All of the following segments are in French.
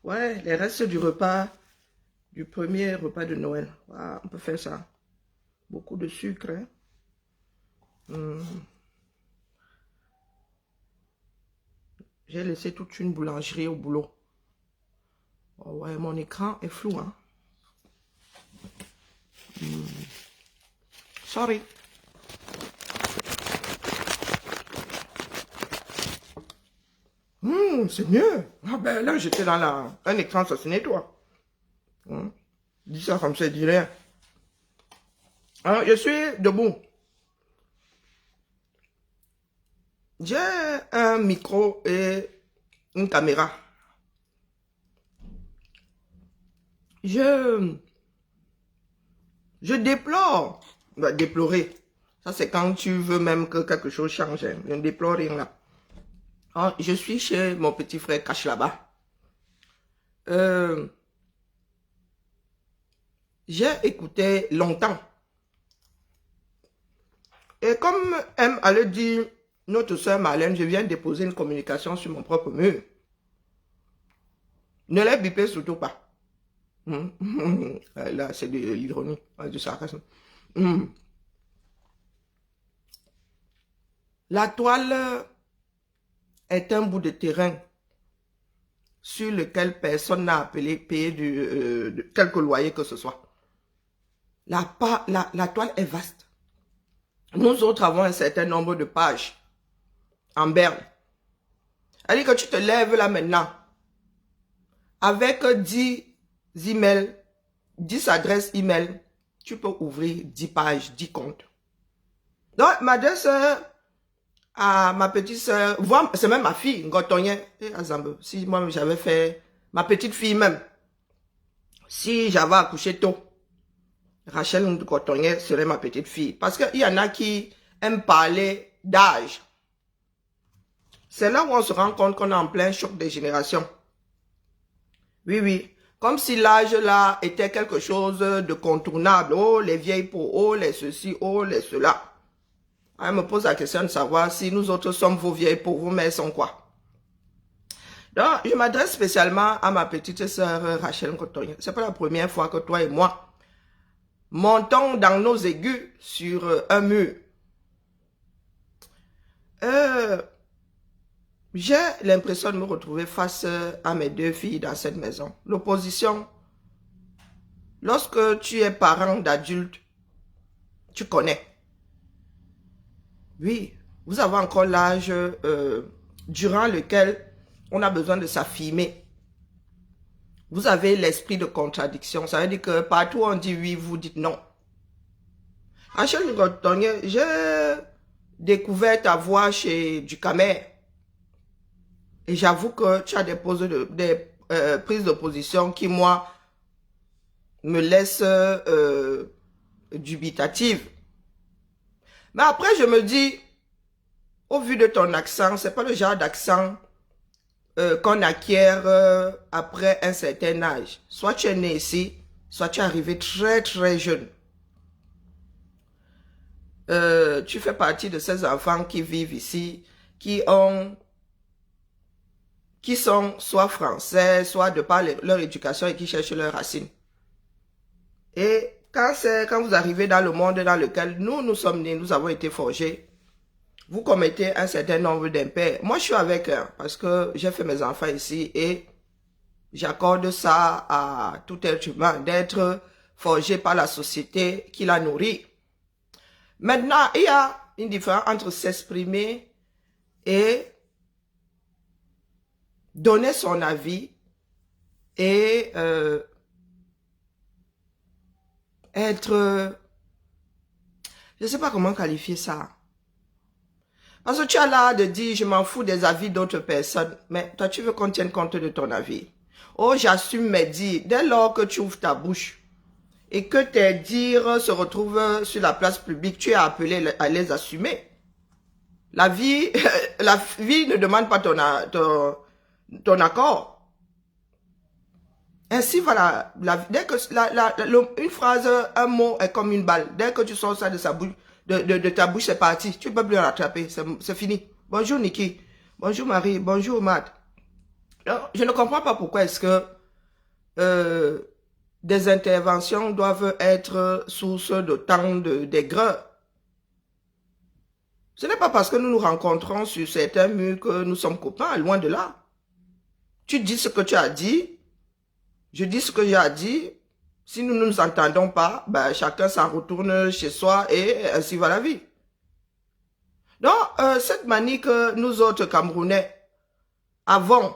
Ouais, les restes du repas, du premier repas de Noël. Ah, on peut faire ça. Beaucoup de sucre, hein. J'ai laissé toute une boulangerie au boulot. Oh ouais, mon écran est flou, hein. Sorry. C'est mieux. Ah ben là, j'étais dans un écran, ça se nettoie. Dis ça comme ça, dis rien. Alors, je suis debout. J'ai un micro et une caméra. Je déplore. Bah, déplorer. Ça, c'est quand tu veux même que quelque chose change. Hein. Je ne déplore rien là. Alors, je suis chez mon petit frère cache là-bas. J'ai écouté longtemps. Et comme M allait dire, notre soeur Marlène, je viens de déposer une communication sur mon propre mur. Ne les bipez surtout pas. Là, c'est de l'ironie, du sarcasme. La toile est un bout de terrain sur lequel personne n'a appelé payer de quelque loyer que ce soit. La toile est vaste. Nous autres avons un certain nombre de pages en berne. Elle dit que tu te lèves là maintenant avec 10 emails, 10 adresses email, tu peux ouvrir 10 pages, 10 comptes. Donc, ma deux sœurs, ma petite sœur, c'est même ma fille, Ngotonien, et Azambe. Si moi j'avais fait, ma petite fille même, si j'avais accouché tôt, Rachel Ngotonien serait ma petite fille. Parce qu'il y en a qui aiment parler d'âge. C'est là où on se rend compte qu'on est en plein choc des générations. Oui, oui. Comme si l'âge là était quelque chose de contournable. Oh, les vieilles peaux, oh, les ceci, oh, les cela. Elle me pose la question de savoir si nous autres sommes vos vieilles peaux, vos mères sont quoi. Donc, je m'adresse spécialement à ma petite sœur Rachel Ngotonien. C'est pas la première fois que toi et moi montons dans nos aigus sur un mur. J'ai l'impression de me retrouver face à mes deux filles dans cette maison. L'opposition, lorsque tu es parent d'adulte, tu connais. Oui, vous avez encore l'âge durant lequel on a besoin de s'affirmer. Vous avez l'esprit de contradiction. Ça veut dire que partout on dit oui, vous dites non. Rachel Ngotonien, j'ai découvert ta voix chez Ducamer. Et j'avoue que tu as des prises de position qui, moi, me laissent dubitative. Mais après, je me dis, au vu de ton accent, c'est pas le genre d'accent qu'on acquiert après un certain âge. Soit tu es né ici, soit tu es arrivé très très jeune. Tu fais partie de ces enfants qui vivent ici, qui sont soit français, soit de par leur éducation et qui cherchent leurs racines. Et quand vous arrivez dans le monde dans lequel nous sommes nés, nous avons été forgés, vous commettez un certain nombre d'impairs. Moi, je suis avec eux parce que j'ai fait mes enfants ici et j'accorde ça à tout être humain d'être forgé par la société qui la nourrit. Maintenant, il y a une différence entre s'exprimer et donner son avis et être... Je ne sais pas comment qualifier ça. Parce que tu as l'air de dire, je m'en fous des avis d'autres personnes. Mais toi, tu veux qu'on tienne compte de ton avis. Oh, j'assume mes dires. Dès lors que tu ouvres ta bouche et que tes dires se retrouvent sur la place publique, tu es appelé à les assumer. La vie ne demande pas ton accord. Ainsi, voilà, dès que une phrase, un mot est comme une balle. Dès que tu sors ça de sa bouche, de ta bouche, c'est parti. Tu ne peux plus le rattraper, c'est fini. Bonjour Niki, bonjour Marie, bonjour Matt. Je ne comprends pas pourquoi est-ce que des interventions doivent être source d'autant d'aigreur. Ce n'est pas parce que nous nous rencontrons sur certains murs que nous sommes copains, loin de là. Tu dis ce que tu as dit, je dis ce que j'ai à dire. Si nous ne nous entendons pas, ben, chacun s'en retourne chez soi et ainsi va la vie. Donc, cette manie que nous autres Camerounais avons,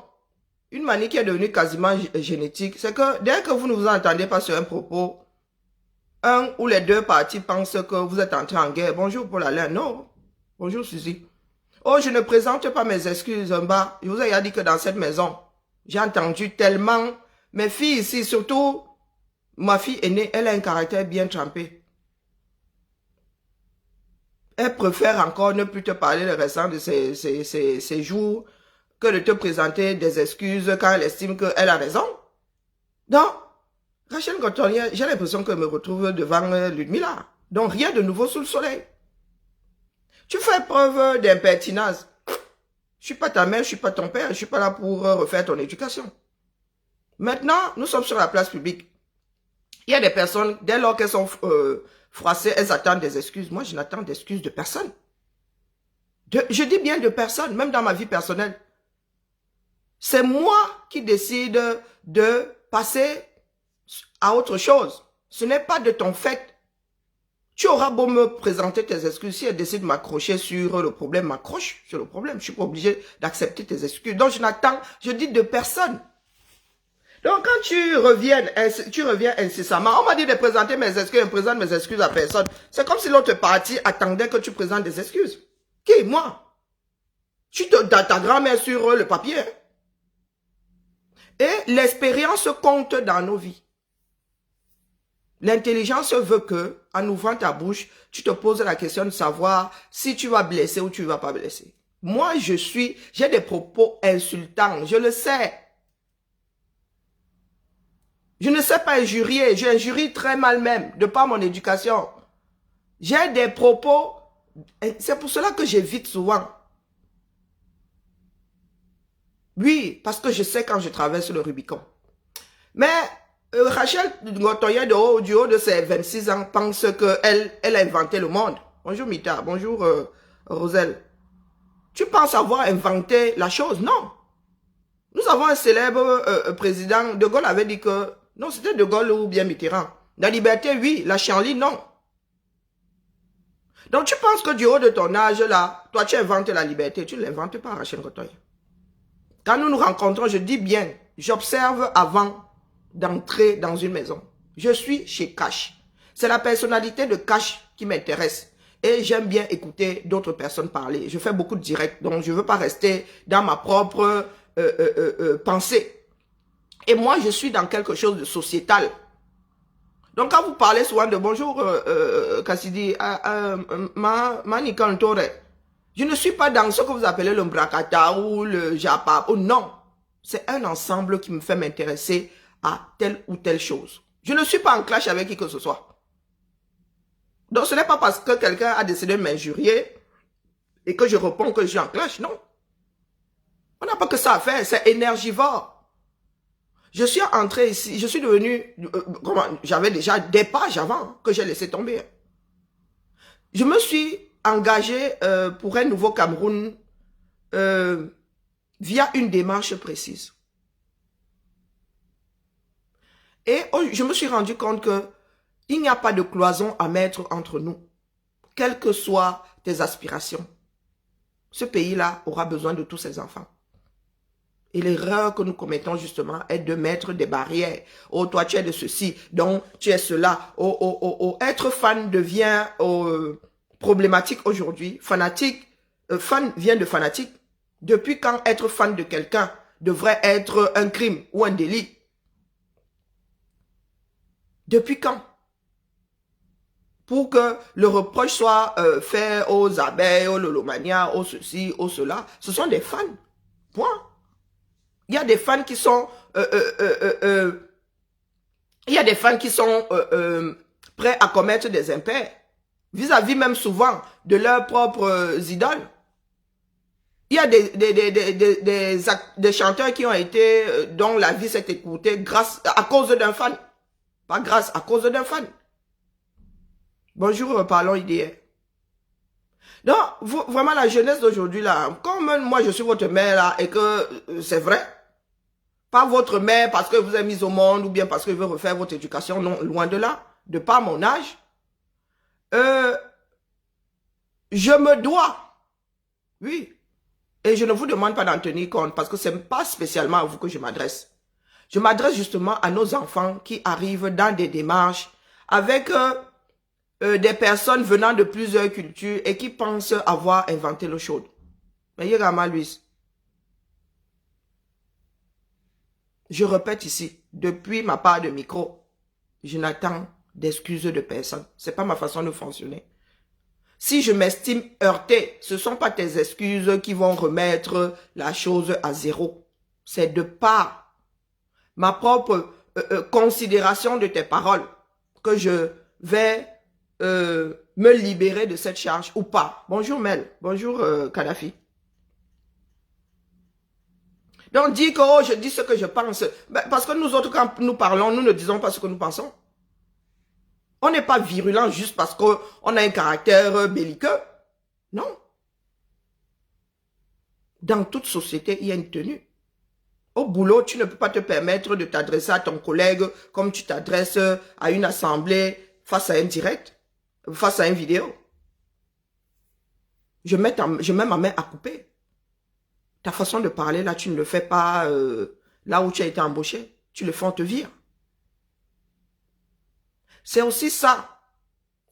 une manie qui est devenue quasiment génétique, c'est que dès que vous ne vous entendez pas sur un propos, un ou les deux parties pensent que vous êtes entré en guerre. Bonjour Paul Alain, non. Bonjour Suzy. Oh, je ne présente pas mes excuses en bas. Je vous ai dit que dans cette maison, j'ai entendu tellement. Mes filles ici, surtout ma fille aînée, elle a un caractère bien trempé. Elle préfère encore ne plus te parler le restant de ses jours que de te présenter des excuses quand elle estime qu'elle a raison. Donc, Rachel Gotonia, j'ai l'impression que je me retrouve devant Ludmilla. Donc, rien de nouveau sous le soleil. Tu fais preuve d'impertinence. Je suis pas ta mère, je suis pas ton père, je suis pas là pour refaire ton éducation. Maintenant, nous sommes sur la place publique. Il y a des personnes, dès lors qu'elles sont froissées, elles attendent des excuses. Moi, je n'attends d'excuses de personne. Je dis bien de personne, même dans ma vie personnelle. C'est moi qui décide de passer à autre chose. Ce n'est pas de ton fait. Tu auras beau me présenter tes excuses. Si elle décide de m'accrocher sur le problème, m'accroche sur le problème. Je suis pas obligé d'accepter tes excuses. Donc, je n'attends, je dis de personne. Donc, quand tu reviens incessamment, on m'a dit de présenter mes excuses, je ne présente mes excuses à personne. C'est comme si l'autre partie attendait que tu présentes des excuses. Qui, moi? Tu as ta grand-mère sur le papier. Et l'expérience compte dans nos vies. L'intelligence veut que, en ouvrant ta bouche, tu te poses la question de savoir si tu vas blesser ou tu ne vas pas blesser. Moi, j'ai des propos insultants, je le sais. Je ne sais pas injurier, j'injurie très mal même, de par mon éducation. J'ai des propos, c'est pour cela que j'évite souvent. Oui, parce que je sais quand je traverse le Rubicon. Mais Rachel Ngotoye du haut de ses 26 ans pense qu'elle a inventé le monde. Bonjour Mita, bonjour Roselle. Tu penses avoir inventé la chose? Non. Nous avons un célèbre président, De Gaulle avait dit que, non c'était De Gaulle ou bien Mitterrand. La liberté, oui, la chienlit, non. Donc tu penses que du haut de ton âge là, toi tu inventes la liberté, tu ne l'inventes pas Rachel Ngotoye. Quand nous nous rencontrons, je dis bien, j'observe avant d'entrer dans une maison. Je suis chez Cash. C'est la personnalité de Cash qui m'intéresse. Et j'aime bien écouter d'autres personnes parler. Je fais beaucoup de directs, donc je ne veux pas rester dans ma propre pensée. Et moi, je suis dans quelque chose de sociétal. Donc, quand vous parlez souvent de bonjour, Cassidy, Manikantore, je ne suis pas dans ce que vous appelez le Mbrakata ou le Japa. Oh non, c'est un ensemble qui me fait m'intéresser à telle ou telle chose. Je ne suis pas en clash avec qui que ce soit. Donc, ce n'est pas parce que quelqu'un a décidé de m'injurier et que je réponds que je suis en clash, non. On n'a pas que ça à faire, c'est énergivore. Je suis entré ici, je suis devenu, j'avais déjà des pages avant que j'ai laissé tomber. Je me suis engagé pour un nouveau Cameroun via une démarche précise. Et je me suis rendu compte que il n'y a pas de cloison à mettre entre nous, quelles que soient tes aspirations. Ce pays-là aura besoin de tous ses enfants. Et l'erreur que nous commettons justement est de mettre des barrières. Oh, toi, tu es de ceci, donc tu es cela. Oh. Être fan devient problématique aujourd'hui. Fanatique, fan vient de fanatique. Depuis quand être fan de quelqu'un devrait être un crime ou un délit? Depuis quand? Pour que le reproche soit fait aux abeilles, aux lolomanias, aux ceci, aux cela. Ce sont des fans. Point. Il y a des fans qui sont prêts à commettre des impairs vis-à-vis même souvent de leurs propres idoles. Il y a des chanteurs qui ont été, dont la vie s'est écoutée à cause d'un fan. Pas grâce, à cause d'un fan. Bonjour, parlons IDR. Donc, vraiment, la jeunesse d'aujourd'hui, là, comme moi, je suis votre mère, là, et que c'est vrai, pas votre mère parce que vous êtes mise au monde, ou bien parce que je veux refaire votre éducation, non, loin de là, de par mon âge, je me dois, oui, et je ne vous demande pas d'en tenir compte, parce que ce n'est pas spécialement à vous que je m'adresse. Je m'adresse justement à nos enfants qui arrivent dans des démarches avec des personnes venant de plusieurs cultures et qui pensent avoir inventé l'eau chaude. Mais Yegama Louise, je répète ici, depuis ma part de micro, je n'attends d'excuses de personne. Ce n'est pas ma façon de fonctionner. Si je m'estime heurté, ce ne sont pas tes excuses qui vont remettre la chose à zéro. C'est de par ma propre considération de tes paroles que je vais me libérer de cette charge ou pas. Bonjour Mel, bonjour Kadhafi. Donc dis que oh, je dis ce que je pense. Ben, parce que nous autres, quand nous parlons, nous ne disons pas ce que nous pensons. On n'est pas virulent juste parce qu'on a un caractère belliqueux. Non. Dans toute société, il y a une tenue. Au boulot, tu ne peux pas te permettre de t'adresser à ton collègue comme tu t'adresses à une assemblée face à un direct, face à une vidéo. Je mets ma main à couper. Ta façon de parler, là, tu ne le fais pas là où tu as été embauché. Tu le fais, on te vire. C'est aussi ça,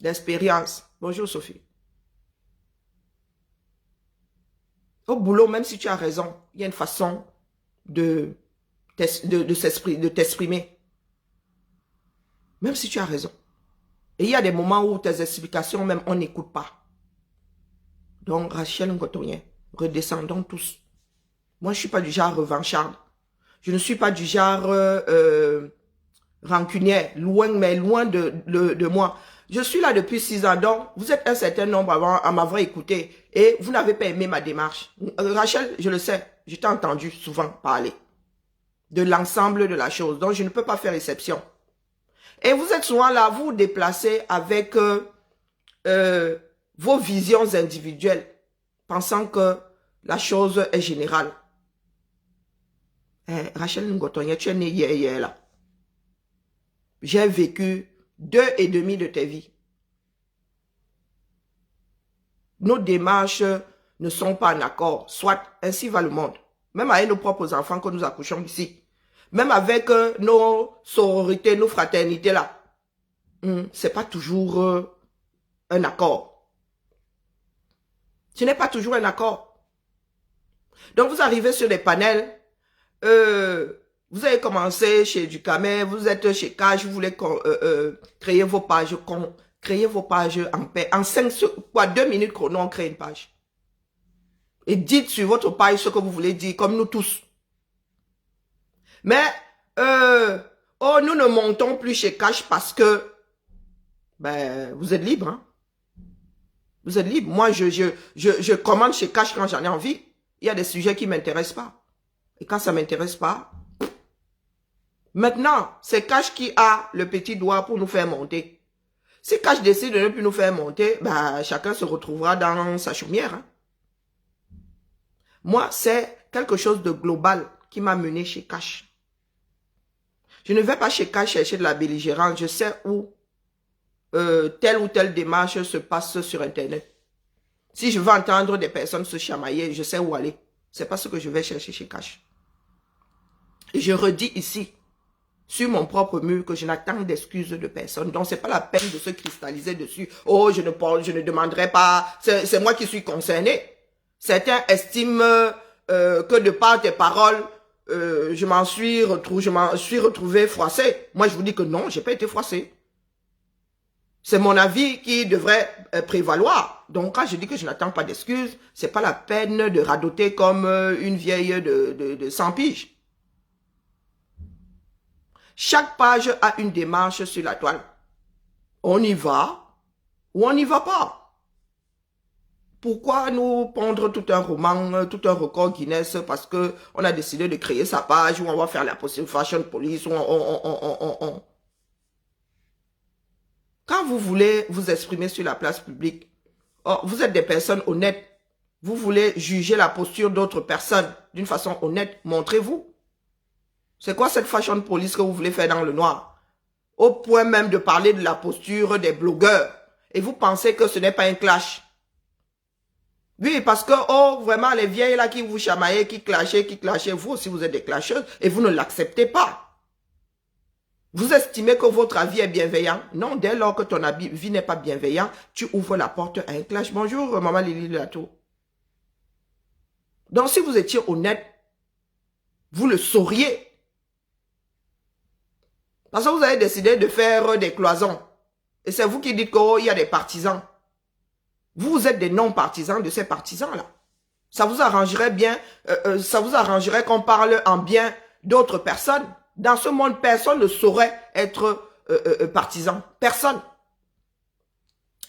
l'expérience. Bonjour Sophie. Au boulot, même si tu as raison, il y a une façon de t'exprimer. Même si tu as raison. Et il y a des moments où tes explications, même, on n'écoute pas. Donc, Rachel Ngotonien, redescendons tous. Moi, je ne suis pas du genre revancharde. Je ne suis pas du genre rancunière, loin de moi. Je suis là depuis 6 ans, donc vous êtes un certain nombre à m'avoir écouté et vous n'avez pas aimé ma démarche. Rachel, je le sais, je t'ai entendu souvent parler de l'ensemble de la chose, donc je ne peux pas faire exception. Et vous êtes souvent là, vous vous déplacez avec vos visions individuelles, pensant que la chose est générale. Rachel Ngotonye, tu es née hier là. J'ai vécu 2,5 de tes vies. Nos démarches ne sont pas en accord. Soit, ainsi va le monde. Même avec nos propres enfants que nous accouchons ici. Même avec nos sororités, nos fraternités là. C'est pas toujours un accord. Ce n'est pas toujours un accord. Donc vous arrivez sur les panels. Vous avez commencé chez Ducamel, vous êtes chez Cash, vous voulez créer vos pages, créer vos pages en paix. En 2 minutes chrono, on crée une page. Et dites sur votre page ce que vous voulez dire, comme nous tous. Mais, oh, nous ne montons plus chez Cash parce que, ben, vous êtes libre, hein. Vous êtes libre. Moi, je commande chez Cash quand j'en ai envie. Il y a des sujets qui ne m'intéressent pas. Et quand ça ne m'intéresse pas, maintenant, c'est Cash qui a le petit doigt pour nous faire monter. Si Cash décide de ne plus nous faire monter, bah, chacun se retrouvera dans sa chaumière. Hein. Moi, c'est quelque chose de global qui m'a mené chez Cash. Je ne vais pas chez Cash chercher de la belligérance. Je sais où telle ou telle démarche se passe sur Internet. Si je veux entendre des personnes se chamailler, je sais où aller. C'est pas ce que je vais chercher chez Cash. Et je redis ici, sur mon propre mur, que je n'attends d'excuses de personne. Donc, c'est pas la peine de se cristalliser dessus. Oh, je ne demanderai pas. C'est moi qui suis concerné. Certains estiment que de par tes paroles, je m'en suis retrouvé froissé. Moi, je vous dis que non, j'ai pas été froissé. C'est mon avis qui devrait prévaloir. Donc, quand je dis que je n'attends pas d'excuses, c'est pas la peine de radoter comme une vieille de 100 piges. Chaque page a une démarche sur la toile. On y va ou on n'y va pas. Pourquoi nous pondre tout un roman, tout un record Guinness parce que on a décidé de créer sa page où on va faire la fashion police, Quand vous voulez vous exprimer sur la place publique, vous êtes des personnes honnêtes. Vous voulez juger la posture d'autres personnes d'une façon honnête, montrez-vous. C'est quoi cette fashion police que vous voulez faire dans le noir? Au point même de parler de la posture des blogueurs. Et vous pensez que ce n'est pas un clash? Oui, parce que, oh, vraiment, les vieilles là qui vous chamaillaient, qui clashaient, vous aussi vous êtes des clasheuses et vous ne l'acceptez pas. Vous estimez que votre avis est bienveillant? Non, dès lors que ton avis n'est pas bienveillant, tu ouvres la porte à un clash. Bonjour, maman Lily Lato. Donc, si vous étiez honnête, vous le sauriez. Parce que vous avez décidé de faire des cloisons. Et c'est vous qui dites qu'il y a des partisans. Vous êtes des non-partisans de ces partisans-là. Ça vous arrangerait bien, ça vous arrangerait qu'on parle en bien d'autres personnes. Dans ce monde, personne ne saurait être partisan. Personne.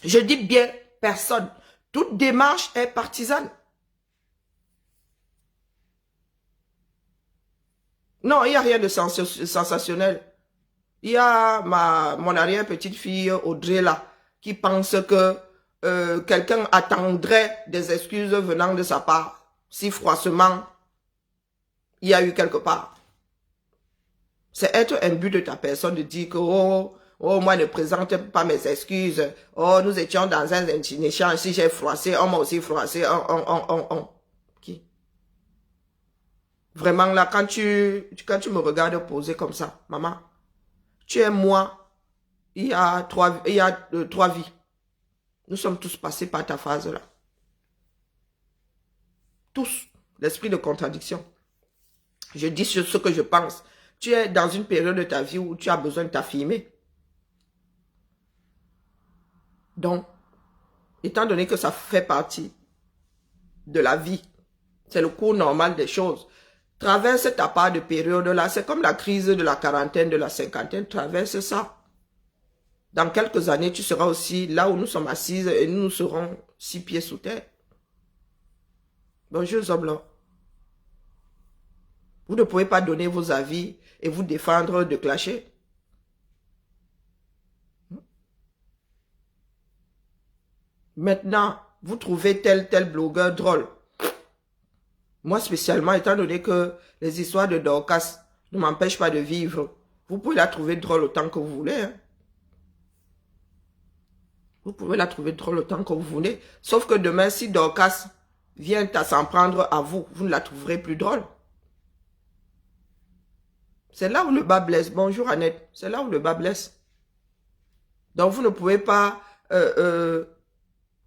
Je dis bien personne. Toute démarche est partisane. Non, il n'y a rien de sensationnel. Il y a mon arrière-petite-fille Audrey là, qui pense que quelqu'un attendrait des excuses venant de sa part, si froissement il y a eu quelque part. C'est être un but de ta personne de dire que, oh, moi ne présente pas mes excuses, oh, nous étions dans un échange, si j'ai froissé, on m'a aussi froissé, Qui? Vraiment là, quand tu me regardes poser comme ça, maman, tu es moi, il y a trois vies. Nous sommes tous passés par ta phase là. Tous. L'esprit de contradiction. Je dis ce que je pense. Tu es dans une période de ta vie où tu as besoin de t'affirmer. Donc, étant donné que ça fait partie de la vie, c'est le cours normal des choses. Traverse ta part de période là, c'est comme la crise de la quarantaine, de la cinquantaine, traverse ça. Dans quelques années, tu seras aussi là où nous sommes assises et nous serons 6 pieds sous terre. Bonjour Zoblo. Vous ne pouvez pas donner vos avis et vous défendre de clasher. Maintenant, vous trouvez tel blogueur drôle. Moi spécialement, étant donné que les histoires de Dorcas ne m'empêchent pas de vivre, vous pouvez la trouver drôle autant que vous voulez. Hein? Vous pouvez la trouver drôle autant que vous voulez. Sauf que demain, si Dorcas vient à s'en prendre à vous, vous ne la trouverez plus drôle. C'est là où le bas blesse. Bonjour Annette. C'est là où le bas blesse. Donc vous ne pouvez pas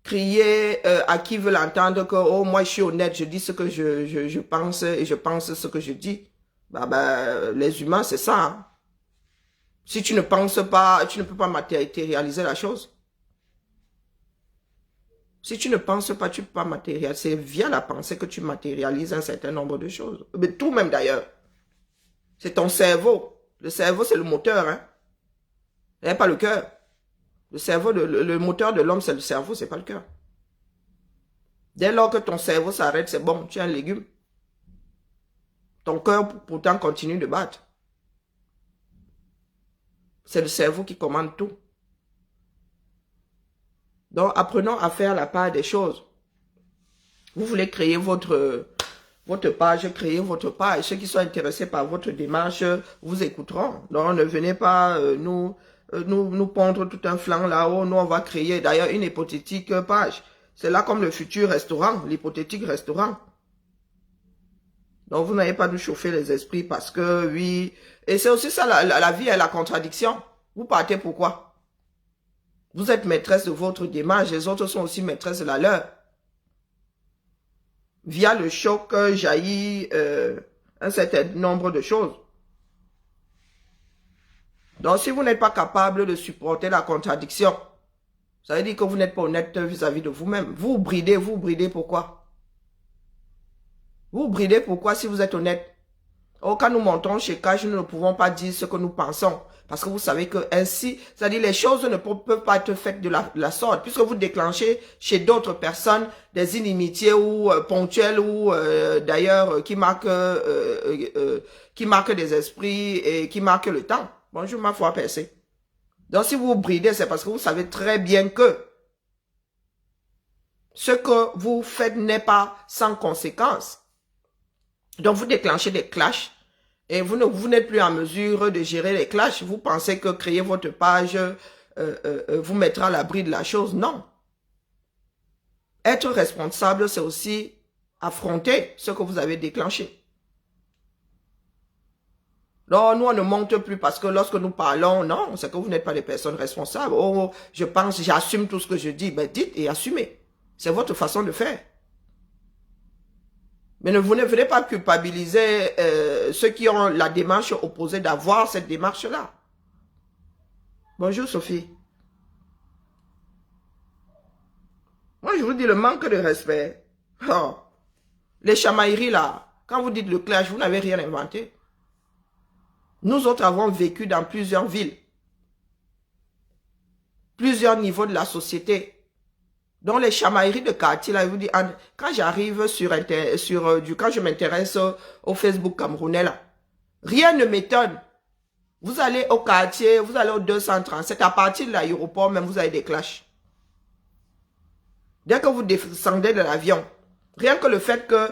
crier à qui veut l'entendre que oh moi je suis honnête, je dis ce que je pense et je pense ce que je dis. Les humains c'est ça. Hein. Si tu ne penses pas, tu ne peux pas matérialiser la chose. Si tu ne penses pas, tu ne peux pas matérialiser. C'est via la pensée que tu matérialises un certain nombre de choses. Mais tout même d'ailleurs. C'est ton cerveau. Le cerveau, c'est le moteur. Hein? Et pas le cœur. Le cerveau, le moteur de l'homme, c'est le cerveau, c'est pas le cœur. Dès lors que ton cerveau s'arrête, c'est bon, tu es un légume. Ton cœur, pourtant, continue de battre. C'est le cerveau qui commande tout. Donc, apprenons à faire la part des choses. Vous voulez créer votre page, créez votre page. Ceux qui sont intéressés par votre démarche vous écouteront. Donc, ne venez pas nous pondre tout un flanc là-haut. Nous, on va créer d'ailleurs une hypothétique page. C'est là comme le futur restaurant, l'hypothétique restaurant. Donc, vous n'allez pas nous chauffer les esprits parce que, oui. Et c'est aussi ça, la vie est la contradiction. Vous partez pourquoi? Vous êtes maîtresse de votre démarche, les autres sont aussi maîtresses de la leur. Via le choc jaillit un certain nombre de choses. Donc, si vous n'êtes pas capable de supporter la contradiction, ça veut dire que vous n'êtes pas honnête vis-à-vis de vous-même. Vous bridez pourquoi? Vous bridez pourquoi si vous êtes honnête? Oh, quand nous montons chez Cash, nous ne pouvons pas dire ce que nous pensons. Parce que vous savez que ainsi, c'est-à-dire les choses ne peuvent pas être faites de la sorte. Puisque vous déclenchez chez d'autres personnes des inimitiés ou ponctuelles ou d'ailleurs qui marquent des esprits et qui marquent le temps. Bonjour ma foi percée. Donc si vous bridez, c'est parce que vous savez très bien que ce que vous faites n'est pas sans conséquence. Donc vous déclenchez des clashs et vous n'êtes plus en mesure de gérer les clashs. Vous pensez que créer votre page vous mettra à l'abri de la chose. Non. Être responsable, c'est aussi affronter ce que vous avez déclenché. Non, nous, on ne monte plus parce que lorsque nous parlons, non, c'est que vous n'êtes pas des personnes responsables. Oh, je pense, j'assume tout ce que je dis. Ben, dites et assumez. C'est votre façon de faire. Mais vous ne venez pas culpabiliser ceux qui ont la démarche opposée d'avoir cette démarche-là. Bonjour Sophie. Moi, je vous dis le manque de respect. Oh. Les chamailleries là, quand vous dites le clash, vous n'avez rien inventé. Nous autres avons vécu dans plusieurs villes, plusieurs niveaux de la société. Donc les chamailleries de quartier, là, je vous dis, quand j'arrive quand je m'intéresse au Facebook camerounais, là, rien ne m'étonne. Vous allez au quartier, vous allez au 237, à partir de l'aéroport, même vous avez des clashs. Dès que vous descendez de l'avion, rien que le fait que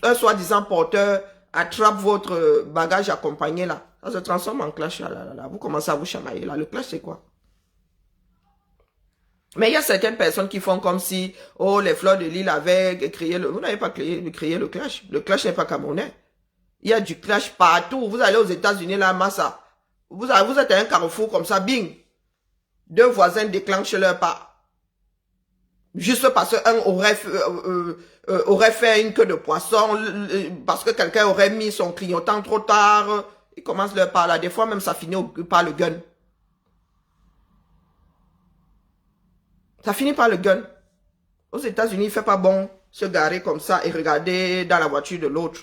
un soi-disant porteur attrape votre bagage accompagné là, ça se transforme en clash. Là. Vous commencez à vous chamailler là. Le clash, c'est quoi? Mais il y a certaines personnes qui font comme si, oh, les fleurs de l'île avaient créé le... Vous n'avez pas créé le clash. Le clash n'est pas camerounais. Il y a du clash partout. Vous allez aux États-Unis, là, massa. Vous êtes à un carrefour comme ça, bing. Deux voisins déclenchent leur pas. Juste parce qu'un aurait fait une queue de poisson, parce que quelqu'un aurait mis son clignotant trop tard. Ils commencent leur pas là. Des fois, même, ça finit par le gun. Ça finit par le gun. Aux États-Unis, il ne fait pas bon se garer comme ça et regarder dans la voiture de l'autre.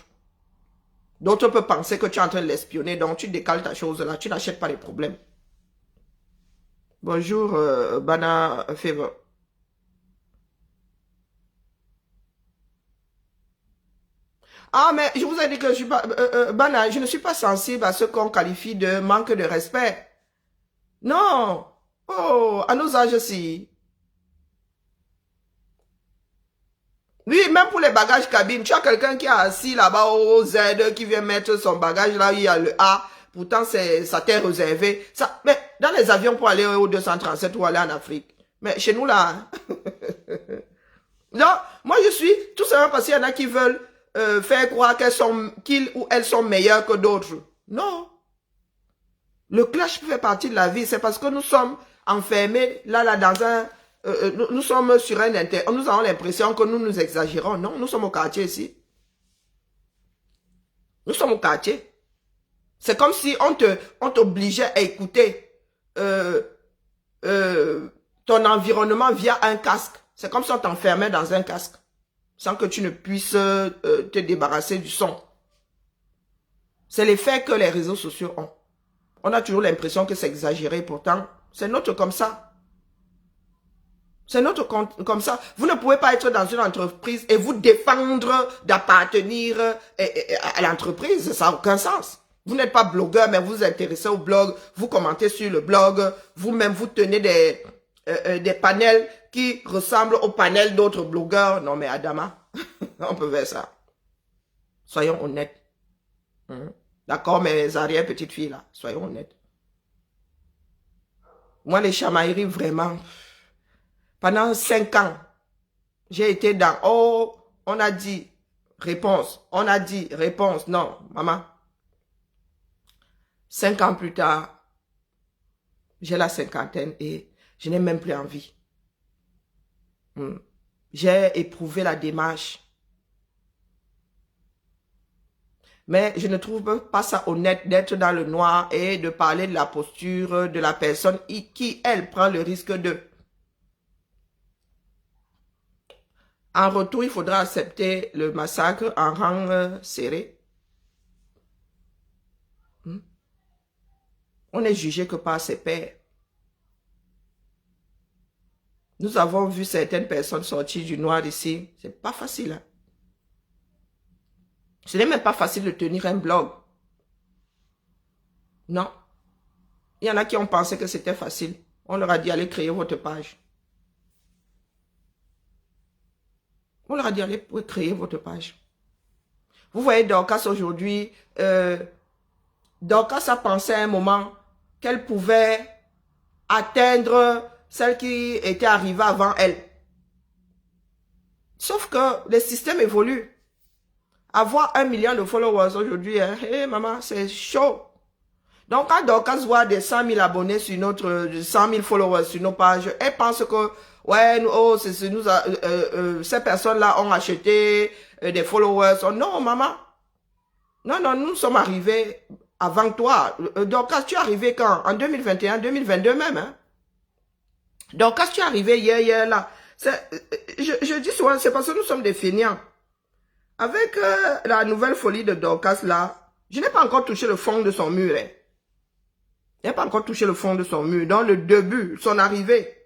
D'autres peuvent penser que tu es en train de l'espionner, donc tu décales ta chose là, tu n'achètes pas les problèmes. Bonjour, Bana Fever. Ah, mais je vous ai dit que je suis pas, Bana, je ne suis pas sensible à ce qu'on qualifie de manque de respect. Non. Oh, à nos âges aussi. Oui, même pour les bagages cabine, tu as quelqu'un qui est assis là-bas au Z, qui vient mettre son bagage là, où il y a le A, pourtant ça t'est réservé. Ça, mais dans les avions pour aller au 237 ou aller en Afrique. Mais chez nous là, non, moi je suis, tout simplement parce qu'il y en a qui veulent faire croire qu'ils ou elles sont meilleurs que d'autres. Non. Le clash fait partie de la vie, c'est parce que nous sommes enfermés là dans un... nous sommes sur un nous avons l'impression que nous nous exagérons. Non, nous sommes au quartier ici. Nous sommes au quartier. C'est comme si on t'obligeait à écouter ton environnement via un casque. C'est comme si on t'enfermait dans un casque, sans que tu ne puisses te débarrasser du son. C'est l'effet que les réseaux sociaux ont. On a toujours l'impression que c'est exagéré, pourtant, c'est notre comme ça. C'est notre comme ça. Vous ne pouvez pas être dans une entreprise et vous défendre d'appartenir à l'entreprise. Ça n'a aucun sens. Vous n'êtes pas blogueur, mais vous vous intéressez au blog. Vous commentez sur le blog. Vous-même, vous tenez des panels qui ressemblent aux panels d'autres blogueurs. Non, mais Adama, on peut faire ça. Soyons honnêtes. D'accord, mes arrière-petites filles là. Soyons honnêtes. Moi, les chamailleries, vraiment... Pendant 5 ans, j'ai été dans, oh, on a dit, réponse, on a dit, réponse, non, maman. 5 ans plus tard, j'ai la cinquantaine et je n'ai même plus envie. J'ai éprouvé la démarche. Mais je ne trouve pas ça honnête d'être dans le noir et de parler de la posture de la personne qui, elle, prend le risque de... En retour, il faudra accepter le massacre en rang serré. On n'est jugé que par ses pairs. Nous avons vu certaines personnes sortir du noir ici. C'est pas facile. Hein? Ce n'est même pas facile de tenir un blog. Non. Il y en a qui ont pensé que c'était facile. On leur a dit, allez créer votre page. On leur a dit, allez créer votre page. Vous voyez Dorcas aujourd'hui, Dorcas a pensé à un moment qu'elle pouvait atteindre celle qui était arrivée avant elle. Sauf que le système évolue. Avoir 1 million de followers aujourd'hui, hein, hey, maman, c'est chaud. Donc, quand Dorcas voit des 100 000 abonnés sur notre, 100 000 followers sur nos pages, elle pense que, ouais, oh, ces personnes-là ont acheté des followers. Oh, non, maman. Non, non, nous sommes arrivés avant toi. Dorcas, tu es arrivé quand? En 2021, 2022 même, hein? Dorcas, tu es arrivé hier, là. Je dis souvent, c'est parce que nous sommes des feignants. Avec la nouvelle folie de Dorcas, là, je n'ai pas encore touché le fond de son mur, hein. Je n'ai pas encore touché le fond de son mur. Dans le début, son arrivée.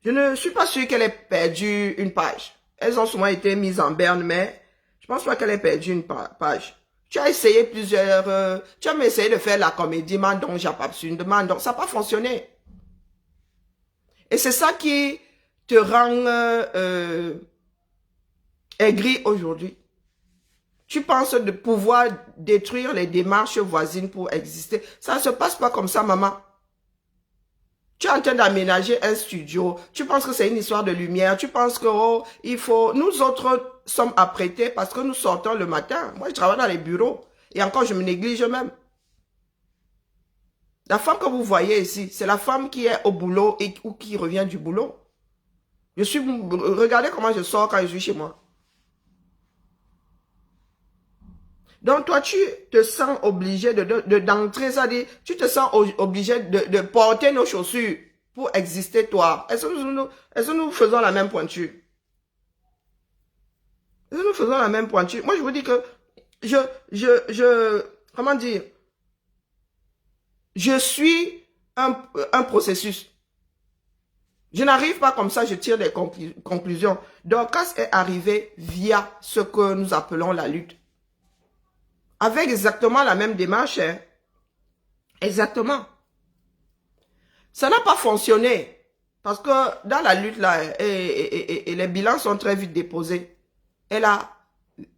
Je ne suis pas sûr qu'elle ait perdu une page. Elles ont souvent été mises en berne, mais je pense pas qu'elle ait perdu une page. Tu as essayé plusieurs... tu as essayé de faire la comédie Mandon, Japapsune, de Mandon. Ça n'a pas fonctionné. Et c'est ça qui te rend aigri aujourd'hui. Tu penses de pouvoir détruire les démarches voisines pour exister. Ça ne se passe pas comme ça, maman. Tu es en train d'aménager un studio. Tu penses que c'est une histoire de lumière. Tu penses que, oh, il faut... Nous autres sommes apprêtés parce que nous sortons le matin. Moi, je travaille dans les bureaux. Et encore, je me néglige même. La femme que vous voyez ici, c'est la femme qui est au boulot ou qui revient du boulot. Regardez comment je sors quand je suis chez moi. Donc, toi, tu te sens obligé d'entrer, c'est-à-dire, tu te sens obligé de porter nos chaussures pour exister, toi. Est-ce que nous faisons la même pointure? Est-ce que nous faisons la même pointure? Moi, je vous dis que comment dire? Je suis un processus. Je n'arrive pas comme ça, je tire des conclusions. Dorcas est arrivé via ce que nous appelons la lutte. Avec exactement la même démarche. Hein. Exactement. Ça n'a pas fonctionné. Parce que dans la lutte, là, et les bilans sont très vite déposés. Elle a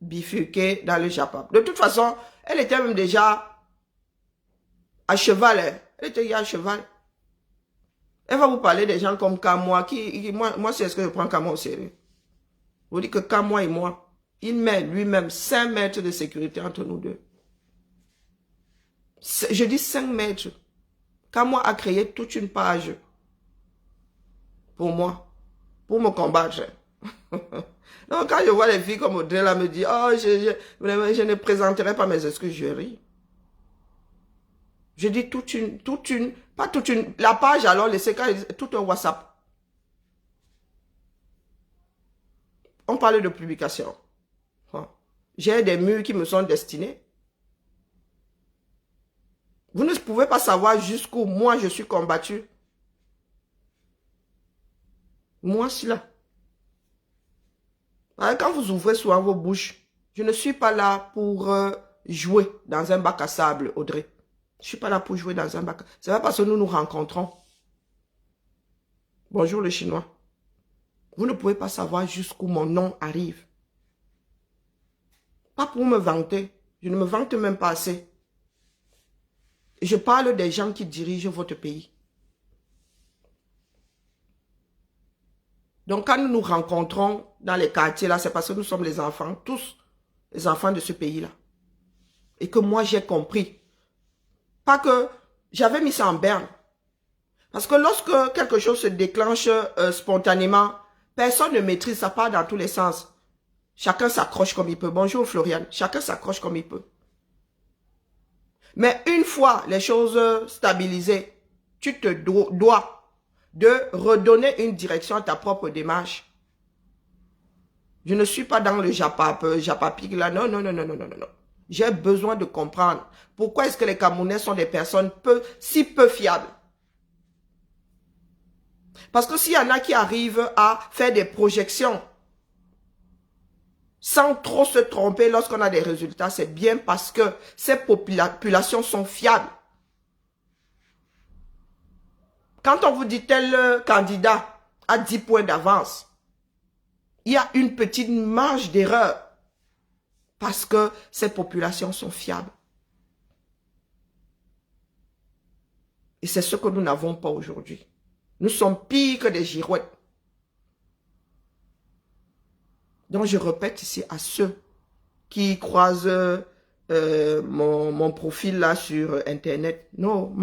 bifurqué dans le Japon. De toute façon, elle était même déjà à cheval. Hein. Elle était déjà à cheval. Elle va vous parler des gens comme Kamwa. Moi c'est ce que je prends Kamwa au sérieux. Je vous dis que Kamwa et moi, il met lui-même 5 mètres de sécurité entre nous deux. Je dis 5 mètres. Kamwa a créé toute une page pour moi, pour me combattre. Donc quand je vois les filles comme Audrey là me dire, oh, je ne présenterai pas mes excuses, je ris. Je dis pas toute une, la page alors, tout un WhatsApp. On parle de publication. J'ai des murs qui me sont destinés. Vous ne pouvez pas savoir jusqu'où moi je suis combattu. Moi, c'est là. Quand vous ouvrez souvent vos bouches, je ne suis pas là pour jouer dans un bac à sable, Audrey. Je ne suis pas là pour jouer dans un bac. C'est pas parce que nous nous rencontrons. Bonjour le chinois. Vous ne pouvez pas savoir jusqu'où mon nom arrive. Pas pour me vanter. Je ne me vante même pas assez. Je parle des gens qui dirigent votre pays. Donc quand nous nous rencontrons dans les quartiers là, c'est parce que nous sommes les enfants, tous les enfants de ce pays-là. Et que moi j'ai compris. Pas que j'avais mis ça en berne. Parce que lorsque quelque chose se déclenche spontanément, personne ne maîtrise, ça part dans tous les sens. Chacun s'accroche comme il peut. Bonjour Floriane. Chacun s'accroche comme il peut. Mais une fois les choses stabilisées, tu te dois de redonner une direction à ta propre démarche. Je ne suis pas dans le japapique là. Non, non, non, non, non, non, non. J'ai besoin de comprendre pourquoi est-ce que les Camerounais sont des personnes si peu fiables. Parce que s'il y en a qui arrivent à faire des projections sans trop se tromper lorsqu'on a des résultats, c'est bien parce que ces populations sont fiables. Quand on vous dit tel candidat a 10 points d'avance, il y a une petite marge d'erreur parce que ces populations sont fiables. Et c'est ce que nous n'avons pas aujourd'hui. Nous sommes pires que des girouettes. Donc je répète ici à ceux qui croisent mon profil là sur Internet. Non,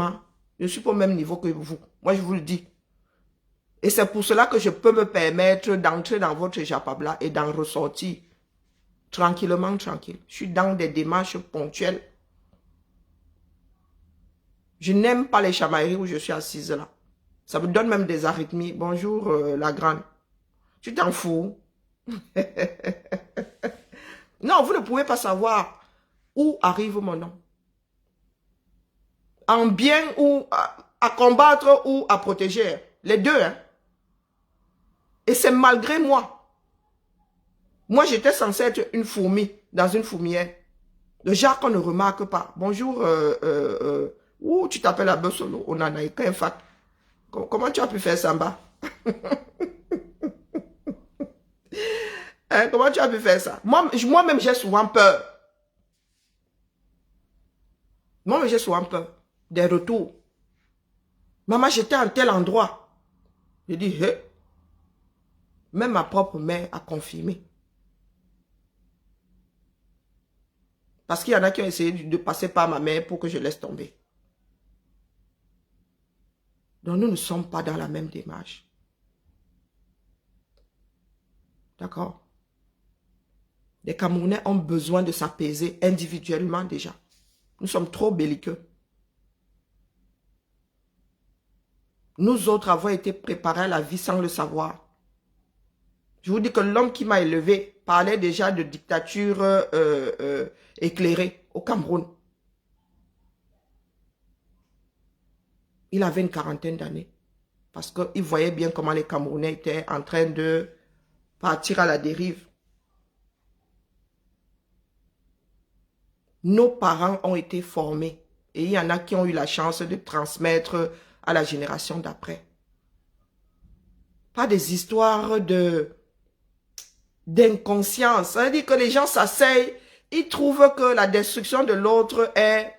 je suis pas au même niveau que vous. Moi, je vous le dis. Et c'est pour cela que je peux me permettre d'entrer dans votre japabla et d'en ressortir. Tranquillement, tranquille. Je suis dans des démarches ponctuelles. Je n'aime pas les chamailleries où je suis assise là. Ça me donne même des arythmies. Bonjour, la grande. Tu t'en fous? Non, vous ne pouvez pas savoir où arrive mon nom. En bien ou à combattre ou à protéger. Les deux, hein. Et c'est malgré moi. Moi, j'étais censée être une fourmi dans une fourmière. Le genre qu'on ne remarque pas. Bonjour, tu t'appelles la Solo, on en a qu'un fac. Comment tu as pu faire ça en bas? Hein, comment tu as pu faire ça? Moi-même, j'ai souvent peur. Moi-même, j'ai souvent peur des retours. Maman, j'étais en tel endroit. Je dis, hé. Même ma propre mère a confirmé. Parce qu'il y en a qui ont essayé de passer par ma mère pour que je laisse tomber. Donc nous ne sommes pas dans la même démarche. D'accord? Les Camerounais ont besoin de s'apaiser individuellement déjà. Nous sommes trop belliqueux. Nous autres avons été préparés à la vie sans le savoir. Je vous dis que l'homme qui m'a élevé parlait déjà de dictature éclairée au Cameroun. Il avait une quarantaine d'années. Parce qu'il voyait bien comment les Camerounais étaient en train de partir à la dérive. Nos parents ont été formés. Et il y en a qui ont eu la chance de transmettre à la génération d'après. Pas des histoires d'inconscience. Ça veut dire que les gens s'asseyent, ils trouvent que la destruction de l'autre est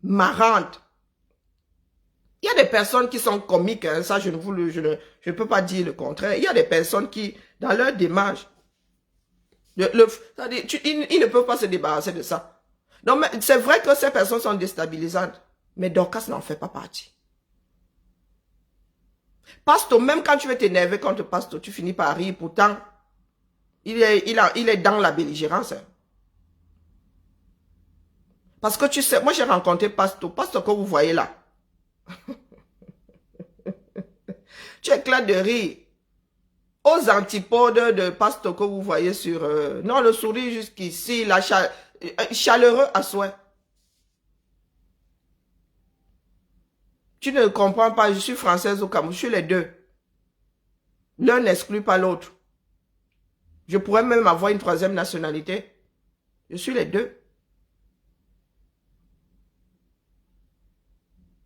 marrante. Il y a des personnes qui sont comiques, hein, ça je ne peux pas dire le contraire. Il y a des personnes qui, dans leur démarche, ils ne peuvent pas se débarrasser de ça. Donc c'est vrai que ces personnes sont déstabilisantes, mais Dorcas n'en fait pas partie. Pasto, même quand tu veux t'énerver contre Pasto, tu finis par rire, pourtant, il est dans la belligérance. Hein. Parce que tu sais, moi j'ai rencontré Pasto que vous voyez là. Tu éclates de rire. Aux antipodes de Pasto que vous voyez sur... non, le sourire jusqu'ici, chaleureux à souhait. Tu ne comprends pas, je suis française au Cameroun, je suis les deux. L'un n'exclut pas l'autre. Je pourrais même avoir une troisième nationalité. Je suis les deux.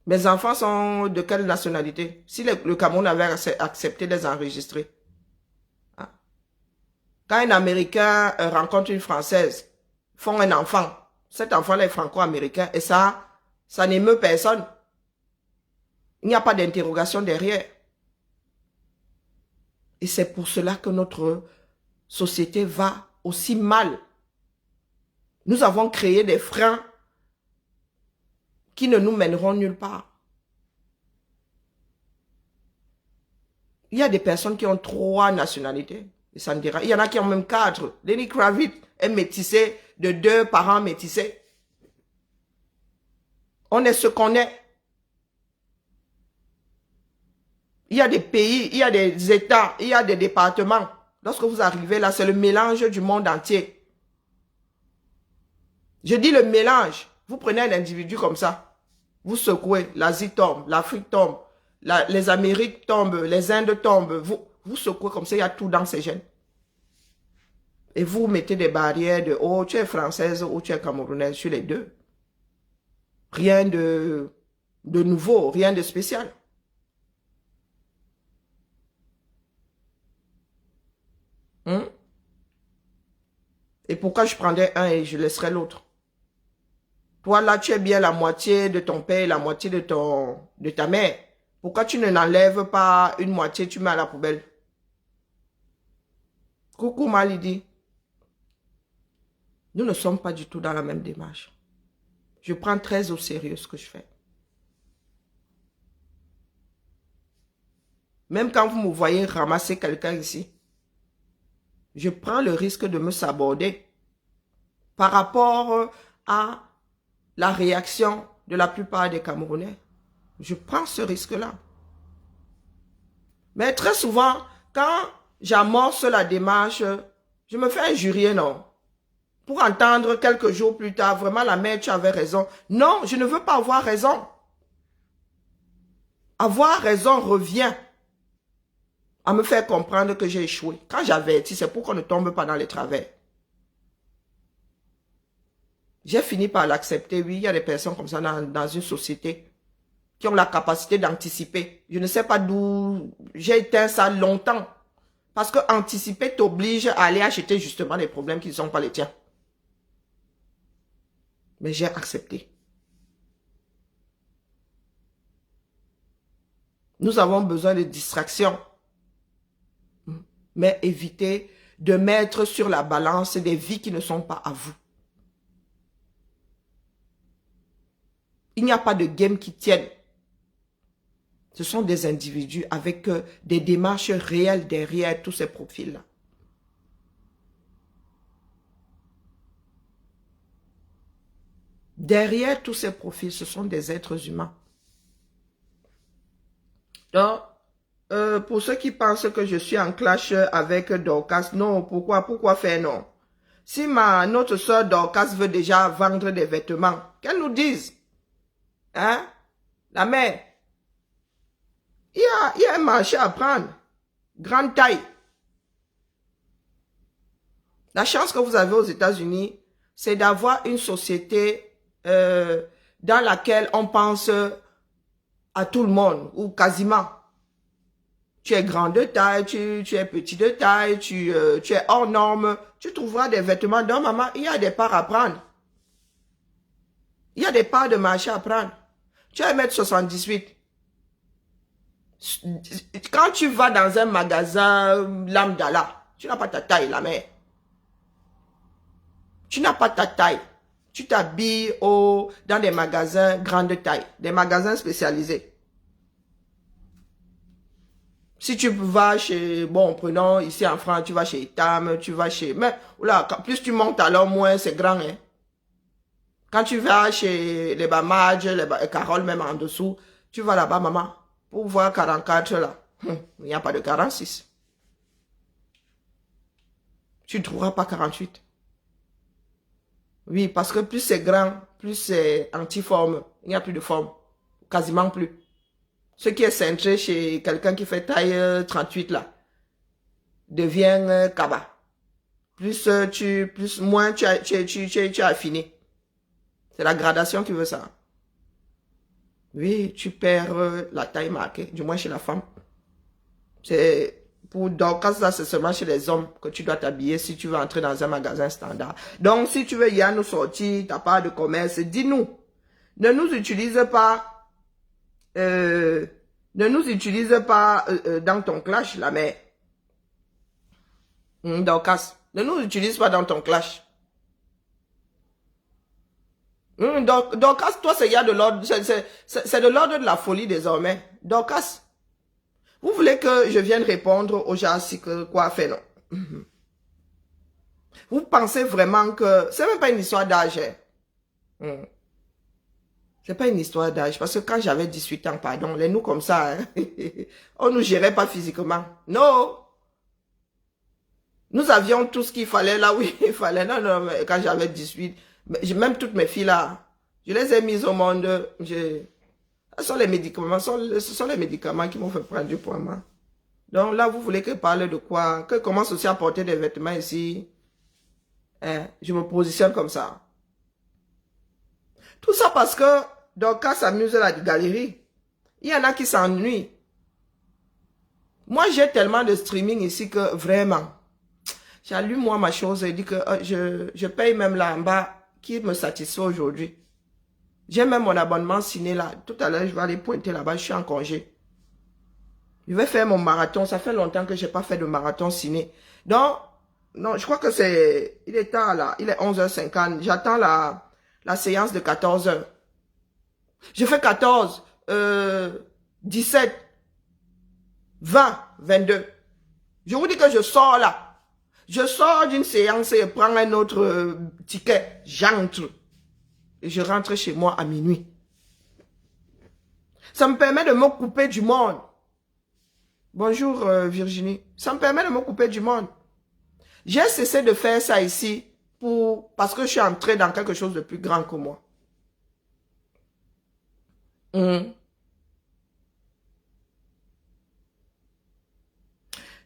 Mes enfants sont de quelle nationalité? Si le Cameroun avait accepté de les enregistrer. Hein? Quand un Américain rencontre une Française, font un enfant, cet enfant-là est franco-américain et ça n'émeut personne. Il n'y a pas d'interrogation derrière. Et c'est pour cela que notre société va aussi mal. Nous avons créé des freins qui ne nous mèneront nulle part. Il y a des personnes qui ont 3 nationalités. Et ça ne dira. Il y en a qui ont même 4. Lenny Kravitz est métissé de 2 parents métissés. On est ce qu'on est. Il y a des pays, il y a des États, il y a des départements. Lorsque vous arrivez là, c'est le mélange du monde entier. Je dis le mélange. Vous prenez un individu comme ça, vous secouez, l'Asie tombe, l'Afrique tombe, les Amériques tombent, les Indes tombent, vous secouez comme ça, il y a tout dans ces gènes. Et vous mettez des barrières de, oh, tu es française ou tu es camerounaise sur les deux. Rien de nouveau, rien de spécial. Et pourquoi je prendrais un et je laisserais l'autre? Toi, là, tu es bien la moitié de ton père et la moitié de ta mère. Pourquoi tu ne n'enlèves pas une moitié, tu mets à la poubelle? Coucou Malidi. Nous ne sommes pas du tout dans la même démarche. Je prends très au sérieux ce que je fais. Même quand vous me voyez ramasser quelqu'un ici, je prends le risque de me saborder par rapport à la réaction de la plupart des Camerounais. Je prends ce risque-là. Mais très souvent, quand j'amorce la démarche, je me fais injurier, non? Pour entendre quelques jours plus tard, vraiment la mère, tu avais raison. Non, je ne veux pas avoir raison. Avoir raison revient à me faire comprendre que j'ai échoué. Quand j'avertis, c'est pour qu'on ne tombe pas dans les travers. J'ai fini par l'accepter. Oui, il y a des personnes comme ça dans une société qui ont la capacité d'anticiper. Je ne sais pas d'où j'ai éteint ça longtemps. Parce que anticiper t'oblige à aller acheter justement des problèmes qui ne sont pas les tiens. Mais j'ai accepté. Nous avons besoin de distraction. Mais évitez de mettre sur la balance des vies qui ne sont pas à vous. Il n'y a pas de game qui tienne. Ce sont des individus avec des démarches réelles derrière tous ces profils-là. Derrière tous ces profils, ce sont des êtres humains. Donc, pour ceux qui pensent que je suis en clash avec Dorcas, non, pourquoi faire non? Si notre soeur Dorcas veut déjà vendre des vêtements, qu'elle nous dise. Hein? La mère, il y a un marché à prendre. Grande taille. La chance que vous avez aux États-Unis, c'est d'avoir une société dans laquelle on pense à tout le monde, ou quasiment. Tu es grand de taille, tu es petit de taille, tu es hors norme, tu trouveras des vêtements. Donc, maman, il y a des parts à prendre. Il y a des parts de marché à prendre. Tu es 1m78. Quand tu vas dans un magasin lambda là, tu n'as pas ta taille, la mère. Tu n'as pas ta taille. Tu t'habilles dans des magasins grande taille, des magasins spécialisés. Si tu vas chez, bon, prenons ici en France, tu vas chez Etam, tu vas chez, mais là, plus tu montes alors moins c'est grand, hein. Quand tu vas chez les Bamadj, Carole même en dessous, tu vas là-bas, maman, pour voir 44 là. Il n'y a pas de 46. Tu ne trouveras pas 48. Oui, parce que plus c'est grand, plus c'est anti-forme. Il n'y a plus de forme. Quasiment plus. Ce qui est centré chez quelqu'un qui fait taille 38 là, devient kaba. Moins tu as affiné. C'est la gradation qui veut ça. Oui, tu perds la taille marquée, du moins chez la femme. C'est pour Dorcas, ça c'est seulement chez les hommes que tu dois t'habiller si tu veux entrer dans un magasin standard. Donc si tu veux y aller nous sortir, t'as pas de commerce, dis-nous. Ne nous utilise pas, dans ton clash, la mère. Dorcas, ne nous utilise pas dans ton clash. Dorcas, toi, c'est de l'ordre, c'est de l'ordre de la folie désormais. Dorcas, vous voulez que je vienne répondre aux gens si que quoi faire, non? Vous pensez vraiment que c'est même pas une histoire d'âge. Hein? C'est pas une histoire d'âge, parce que quand j'avais 18 ans, pardon, les nous comme ça, hein, on nous gérait pas physiquement. Non! Nous avions tout ce qu'il fallait là où il fallait. Non, non, mais quand j'avais 18, Même toutes mes filles là, je les ai mises au monde. Ce sont les médicaments, ce sont les médicaments qui m'ont fait prendre du poids, moi. Donc là, vous voulez que parle de quoi? Que commence aussi à porter des vêtements ici. Hein? Je me positionne comme ça. Tout ça parce que Dorcas s'amuse à la galerie. Il y en a qui s'ennuient. Moi, j'ai tellement de streaming ici que vraiment, j'allume moi ma chose et dis que je paye même là en bas qui me satisfait aujourd'hui. J'ai même mon abonnement ciné là. Tout à l'heure, je vais aller pointer là-bas, je suis en congé. Je vais faire mon marathon. Ça fait longtemps que je n'ai pas fait de marathon ciné. Donc, non, je crois que c'est... Il est tard là. Il est 11h50. J'attends la séance de 14h. Je fais 14, 17, 20, 22. Je vous dis que je sors là. Je sors d'une séance et prends un autre ticket. J'entre. Et je rentre chez moi à minuit. Ça me permet de me couper du monde. Bonjour Virginie. Ça me permet de me couper du monde. J'ai cessé de faire ça ici parce que je suis entré dans quelque chose de plus grand que moi.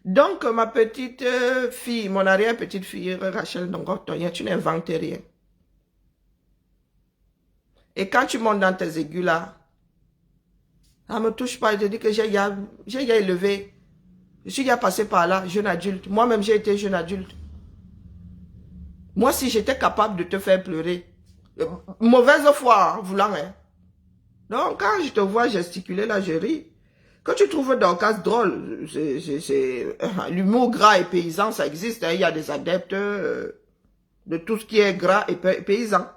Donc, ma petite fille, mon arrière-petite fille, Rachel Ndongo-Toyen, tu n'inventes rien. Et quand tu montes dans tes aigus là, ça ne me touche pas. Je te dis que j'ai élevé. Je suis déjà passé par là, jeune adulte. Moi-même, j'ai été jeune adulte. Moi, si j'étais capable de te faire pleurer, mauvaise foi, voulant, hein. Donc, quand je te vois gesticuler là, je ris. Quand tu trouves Dorcas drôle, l'humour gras et paysan, ça existe. Hein. Il y a des adeptes de tout ce qui est gras et paysan.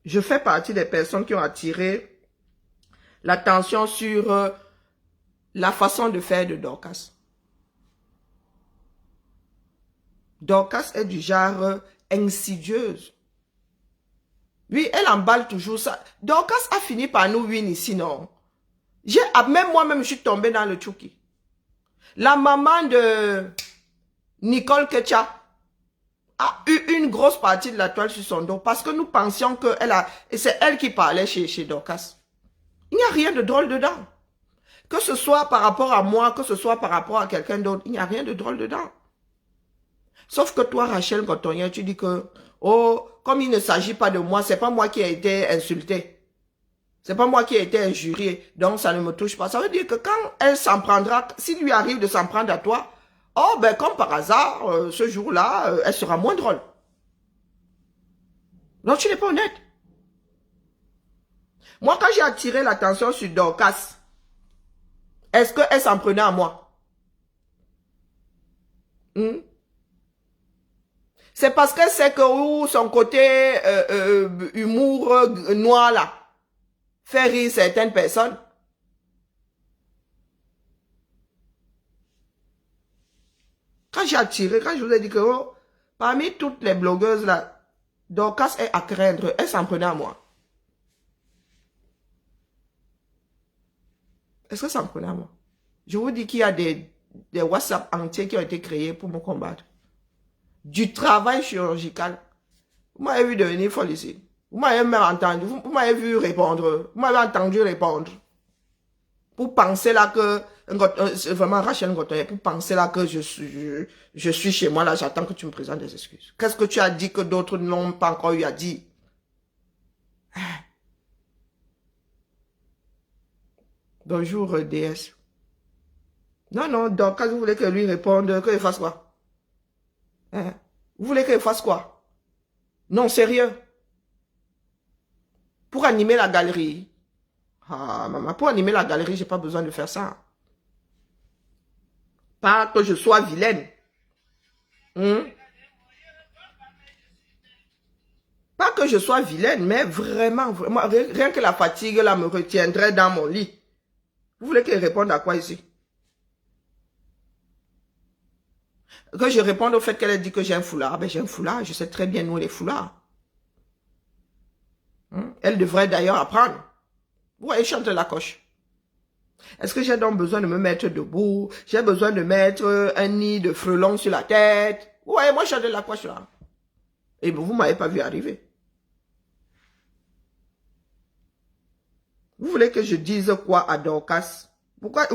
Je fais partie des personnes qui ont attiré l'attention sur la façon de faire de Dorcas. Dorcas est du genre insidieuse. Oui, elle emballe toujours ça. Dorcas a fini par nous win ici, non? Même moi-même, je suis tombée dans le chouki. La maman de Nicole Ketcha a eu une grosse partie de la toile sur son dos parce que nous pensions que c'est elle qui parlait chez Dorcas. Il n'y a rien de drôle dedans. Que ce soit par rapport à moi, que ce soit par rapport à quelqu'un d'autre, il n'y a rien de drôle dedans. Sauf que toi, Rachel Ngotoyen, tu dis que, oh, comme il ne s'agit pas de moi, c'est pas moi qui ai été insulté. C'est pas moi qui ai été injurié, donc ça ne me touche pas. Ça veut dire que quand elle s'en prendra, s'il lui arrive de s'en prendre à toi, oh, ben comme par hasard, ce jour-là, elle sera moins drôle. Donc tu n'es pas honnête. Moi, quand j'ai attiré l'attention sur Dorcas, est-ce qu'elle s'en prenait à moi? C'est parce qu'elle sait que son côté humour noir là fait rire certaines personnes. Quand j'ai attiré, quand je vous ai dit que parmi toutes les blogueuses là, Dorcas est à craindre, elle s'en prenait à moi. Est-ce que ça me prenait à moi? Je vous dis qu'il y a des WhatsApp entiers qui ont été créés pour me combattre. Du travail chirurgical. Vous m'avez vu devenir folle ici. Vous m'avez même entendu. Vous m'avez vu répondre. Vous m'avez entendu répondre. Pour penser là que... Vraiment, Rachel Ngotoyen, pour penser là que je suis chez moi, là, j'attends que tu me présentes des excuses. Qu'est-ce que tu as dit que d'autres n'ont pas encore eu à dire? Bonjour, DS. Non, non, donc, quand vous voulez que lui réponde, qu'il fasse quoi? Hein? Vous voulez qu'il fasse quoi? Non, sérieux. Pour animer la galerie. Ah, maman, pour animer la galerie, j'ai pas besoin de faire ça. Pas que je sois vilaine. Pas que je sois vilaine, mais vraiment, vraiment, rien que la fatigue là me retiendrait dans mon lit. Vous voulez qu'elle réponde à quoi ici? Que je réponde au fait qu'elle a dit que j'ai un foulard. Ben j'ai un foulard, je sais très bien nous les foulards. Elle devrait d'ailleurs apprendre. Ouais, chante la coche. Est-ce que j'ai donc besoin de me mettre debout? J'ai besoin de mettre un nid de frelons sur la tête? Ouais, moi je chante la coche là. Et vous ne m'avez pas vu arriver. Vous voulez que je dise quoi à Dorcas? Pourquoi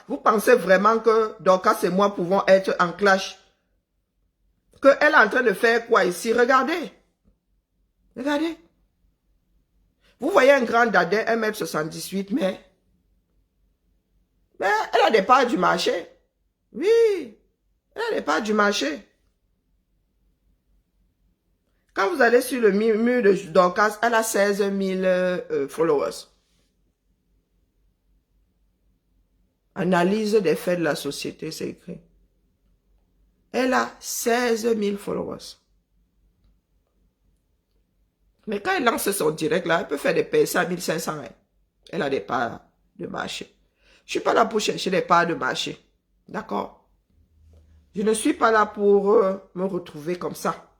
vous pensez vraiment que Dorcas et moi pouvons être en clash? Qu'elle est en train de faire quoi ici? Regardez. Regardez. Vous voyez un grand dadais, 1,78 m, mais elle a des parts du marché. Oui, elle a des parts du marché. Quand vous allez sur le mur de Dorcas, elle a 16 000 followers. Analyse des faits de la société, c'est écrit. Elle a 16 000 followers. Mais quand elle lance son direct, là, elle peut faire des PC à 1500. Hein. Elle a des parts de marché. Je ne suis pas là pour chercher des parts de marché. D'accord? Je ne suis pas là pour me retrouver comme ça.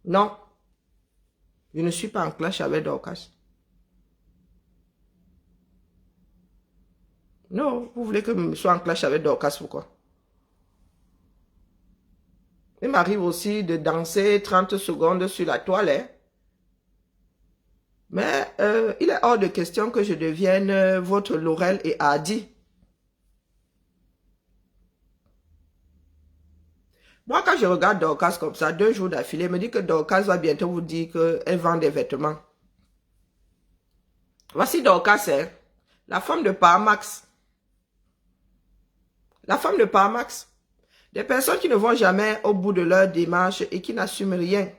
Non. Je ne suis pas en clash avec Dorcas. Non, vous voulez que je sois en clash avec Dorcas, pourquoi? Il m'arrive aussi de danser 30 secondes sur la toile. Hein. Mais il est hors de question que je devienne votre Laurel et Hardy. Moi, quand je regarde Dorcas comme ça, 2 jours d'affilée, me dit que Dorcas va bientôt vous dire qu'elle vend des vêtements. Voici Dorcas, hein, la femme de Parmax. La femme de Parmax. Des personnes qui ne vont jamais au bout de leur démarche et qui n'assument rien.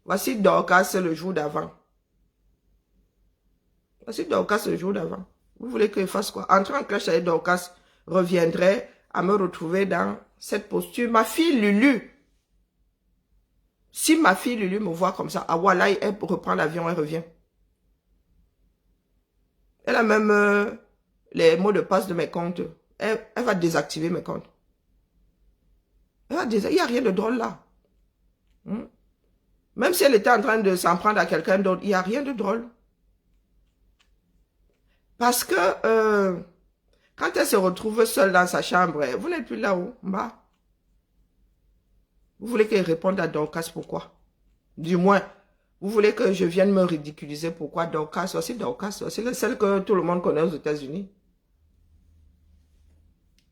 Voici Dorcas le jour d'avant. Voici Dorcas le jour d'avant. Vous voulez que je fasse quoi? Entrer en clash avec Dorcas reviendrait à me retrouver dans cette posture. Ma fille Lulu. Si ma fille Lulu me voit comme ça, ah voilà, elle reprend l'avion, elle revient. Elle a même les mots de passe de mes comptes. Elle va désactiver mes comptes. Il n'y a rien de drôle là. Même si elle était en train de s'en prendre à quelqu'un d'autre, il n'y a rien de drôle. Parce que quand elle se retrouve seule dans sa chambre, vous n'êtes plus là-haut, en bas. Vous voulez qu'elle réponde à Dorcas pourquoi? Du moins, vous voulez que je vienne me ridiculiser pourquoi Dorcas? Voici Dorcas, c'est celle que tout le monde connaît aux États-Unis.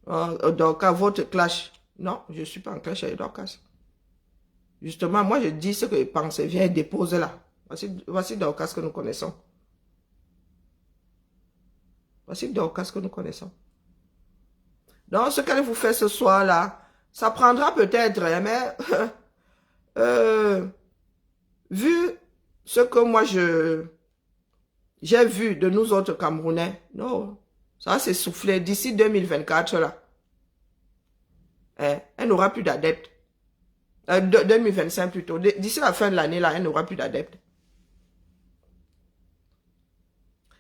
Dorcas, votre clash. Non, je ne suis pas en clash avec Dorcas. Justement, moi je dis ce que je pense. Viens et dépose là. Voici Dorcas que nous connaissons. Voici Dorcas que nous connaissons. Donc, ce qu'elle vous fait ce soir-là, ça prendra peut-être, mais vu ce que moi j'ai vu de nous autres Camerounais, non, ça s'est soufflé d'ici 2024 là. Elle n'aura plus d'adeptes. 2025 plutôt. D'ici la fin de l'année là, elle n'aura plus d'adeptes.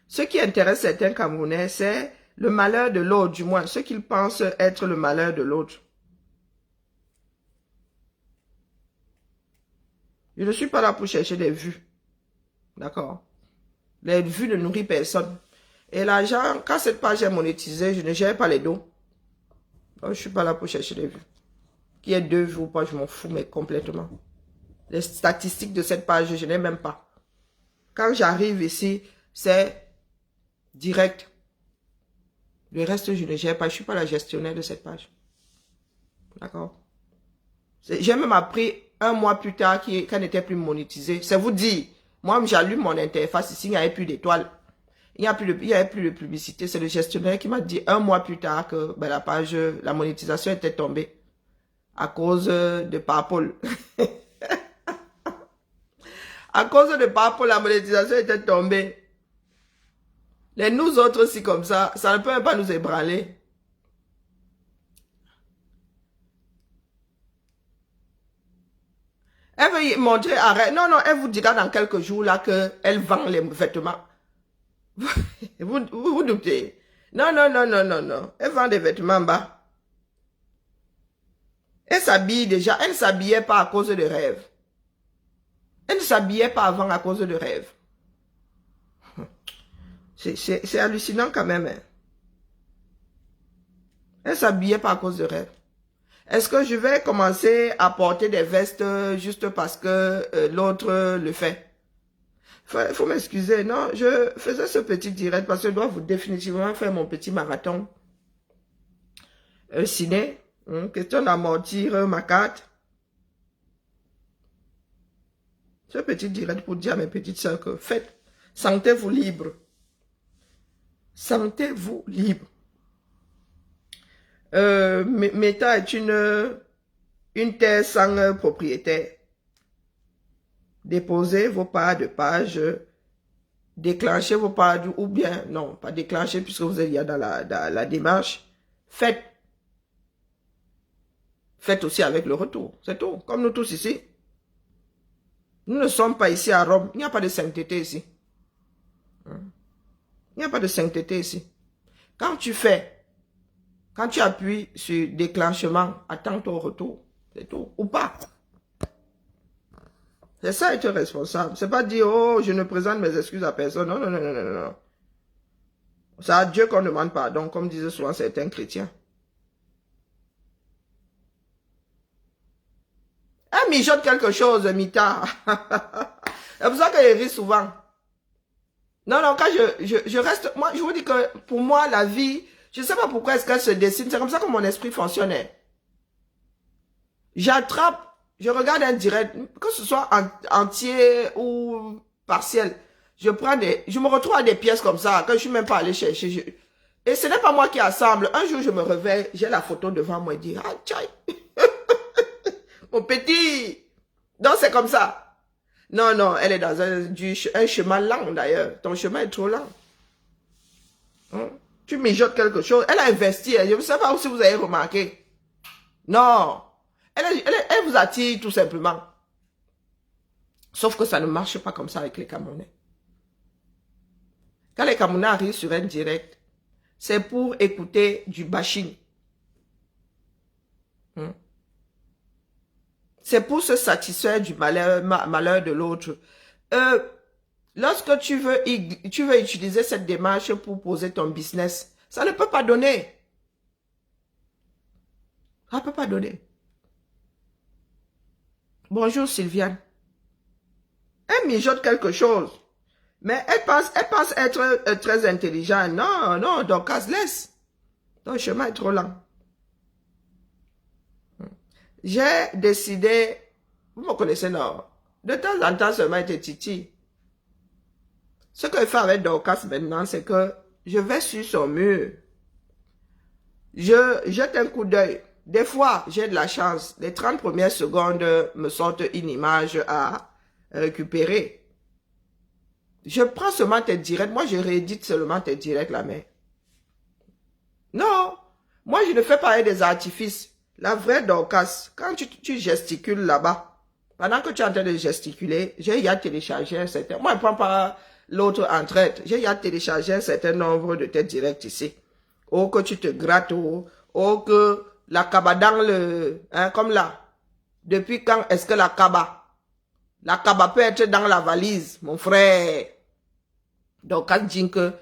Ce qui intéresse certains Camerounais, c'est le malheur de l'autre, du moins, ce qu'ils pensent être le malheur de l'autre. Je ne suis pas là pour chercher des vues. D'accord? Les vues ne nourrissent personne. Et l'argent, quand cette page est monétisée, je ne gère pas les dos. Donc, je ne suis pas là pour chercher des vues. Qu'il y ait 2 vues ou pas, je m'en fous, mais complètement. Les statistiques de cette page, je n'ai même pas. Quand j'arrive ici, c'est direct. Le reste, je ne gère pas. Je ne suis pas la gestionnaire de cette page. D'accord? J'ai même appris 1 mois plus tard qu'elle n'était plus monétisée. C'est vous dire. Moi, j'allume mon interface ici, il n'y avait plus d'étoiles. Il n'y avait plus de publicité. C'est le gestionnaire qui m'a dit 1 mois plus tard que ben, la page, la monétisation était tombée. À cause de PayPal. À cause de PayPal, la monétisation était tombée. Les nous autres aussi comme ça ne peut même pas nous ébranler. Elle veut montrer, arrête. Non, elle vous dira dans quelques jours là qu'elle vend les vêtements. Vous doutez. Non. Elle vend des vêtements en bas. Elle s'habille déjà. Elle ne s'habillait pas à cause de rêve. Elle ne s'habillait pas avant à cause de rêve. C'est hallucinant quand même. Hein. Elle ne s'habillait pas à cause de rêve. Est-ce que je vais commencer à porter des vestes juste parce que l'autre le fait? Il faut m'excuser, non, je faisais ce petit direct parce que je dois vous définitivement faire mon petit marathon ciné. Question d'amortir ma carte. Ce petit direct pour dire à mes petites sœurs que faites, sentez-vous libre. Sentez-vous libre. Meta est une terre sans propriétaire. Déposez vos parts de page, déclenchez vos parts, ou bien, non, pas déclencher puisque vous êtes déjà dans la démarche. Faites. Faites aussi avec le retour, c'est tout, comme nous tous ici. Nous ne sommes pas ici à Rome, il n'y a pas de sainteté ici. Il n'y a pas de sainteté ici. Quand tu fais, quand tu appuies sur déclenchement, attends ton retour, c'est tout, ou pas. C'est ça être responsable. C'est pas dire, oh, je ne présente mes excuses à personne. Non, non, non, non, non, non. C'est à Dieu qu'on demande pardon, comme disaient souvent certains chrétiens. Elle mijote quelque chose, Mita. C'est pour ça qu'elle rit souvent. Non, non, quand je reste... Moi, je vous dis que pour moi, la vie, je ne sais pas pourquoi est-ce qu'elle se dessine. C'est comme ça que mon esprit fonctionnait. J'attrape, je regarde un direct, que ce soit entier ou partiel. Je me retrouve à des pièces comme ça, que je ne suis même pas allé chercher. Et ce n'est pas moi qui assemble. Un jour, je me réveille, j'ai la photo devant moi et dis, ah, tiens, mon petit. Donc, c'est comme ça. Non, non, elle est dans un chemin lent d'ailleurs. Ton chemin est trop lent. Tu mijotes quelque chose. Elle a investi. Je ne sais pas si vous avez remarqué. Non. Elle vous attire tout simplement. Sauf que ça ne marche pas comme ça avec les Camerounais. Quand les Camerounais arrivent sur un direct, c'est pour écouter du bashing. C'est pour se satisfaire du malheur de l'autre. Lorsque tu veux utiliser cette démarche pour poser ton business, ça ne peut pas donner. Ça ne peut pas donner. Bonjour Sylviane. Elle mijote quelque chose. Mais elle pense être très intelligente. Non, non, donc laisse. Ton chemin est trop lent. J'ai décidé, vous me connaissez, non? De temps en temps seulement être titi. Ce que je fais avec Dorcas maintenant, c'est que je vais sur son mur. Je jette un coup d'œil. Des fois, j'ai de la chance. Les 30 premières secondes me sortent une image à récupérer. Je prends seulement tes directs. Moi, je réédite seulement tes directs, la main. Non. Moi, je ne fais pas des artifices. La vraie Dorcas, quand tu gesticules là-bas, pendant que tu es en train de gesticuler, j'ai déjà téléchargé un certain... Moi, je ne prends pas l'autre en traite. J'ai déjà téléchargé un certain nombre de tes directs ici. Oh, que tu te grattes, oh, que la caba dans le... Hein, comme là. Depuis quand est-ce que la caba peut être dans la valise, mon frère? Donc, quand je dis que,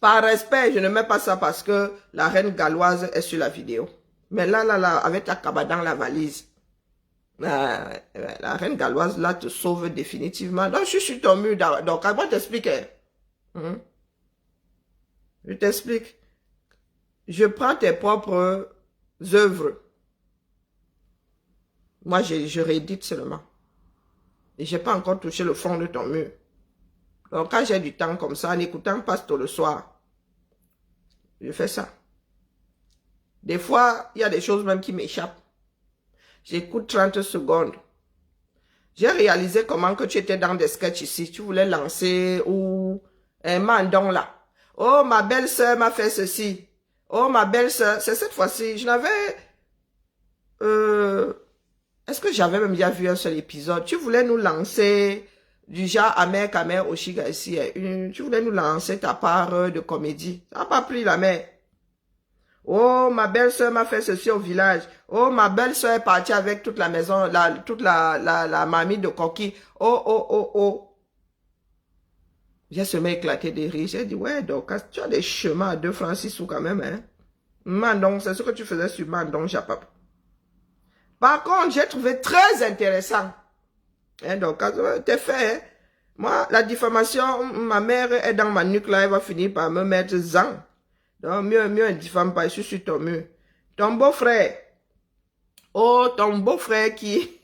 par respect, je ne mets pas ça parce que la reine galloise est sur la vidéo. Mais là, avec la caba dans la valise, la reine galloise, là, te sauve définitivement. Donc, je suis sur ton mur. Donc, moi, t'expliquer. Je t'explique. Je prends tes propres œuvres. Moi, je réédite seulement. Et je n'ai pas encore touché le fond de ton mur. Donc, quand j'ai du temps comme ça, en écoutant Pasto le soir, je fais ça. Des fois, il y a des choses même qui m'échappent. J'écoute 30 secondes. J'ai réalisé comment que tu étais dans des sketchs ici. Tu voulais lancer ou un mandon là. Oh, ma belle-sœur m'a fait ceci. Oh, ma belle-sœur, c'est cette fois-ci. Je n'avais... Est-ce que j'avais même déjà vu un seul épisode? Tu voulais nous lancer du genre Amer Kamer Oshiga ici. Tu voulais nous lancer ta part de comédie. Ça n'a pas pris la mer. Oh, ma belle-sœur m'a fait ceci au village. Oh, ma belle-sœur est partie avec toute la maison, toute la mamie de coquille. Oh, oh, oh, oh. J'ai seulement éclaté des rires. J'ai dit, ouais, donc, tu as des chemins à 2 francs 6 sous quand même, hein. Mandon, c'est ce que tu faisais sur Mandon, Japap. Par contre, j'ai trouvé très intéressant. Hein, donc, t'es fait. Hein. Moi, la diffamation, ma mère est dans ma nuque là, elle va finir par me mettre zang. Donc, mieux, ne diffame pas, je suis sur ton mur. Ton beau-frère. Oh, ton beau-frère qui...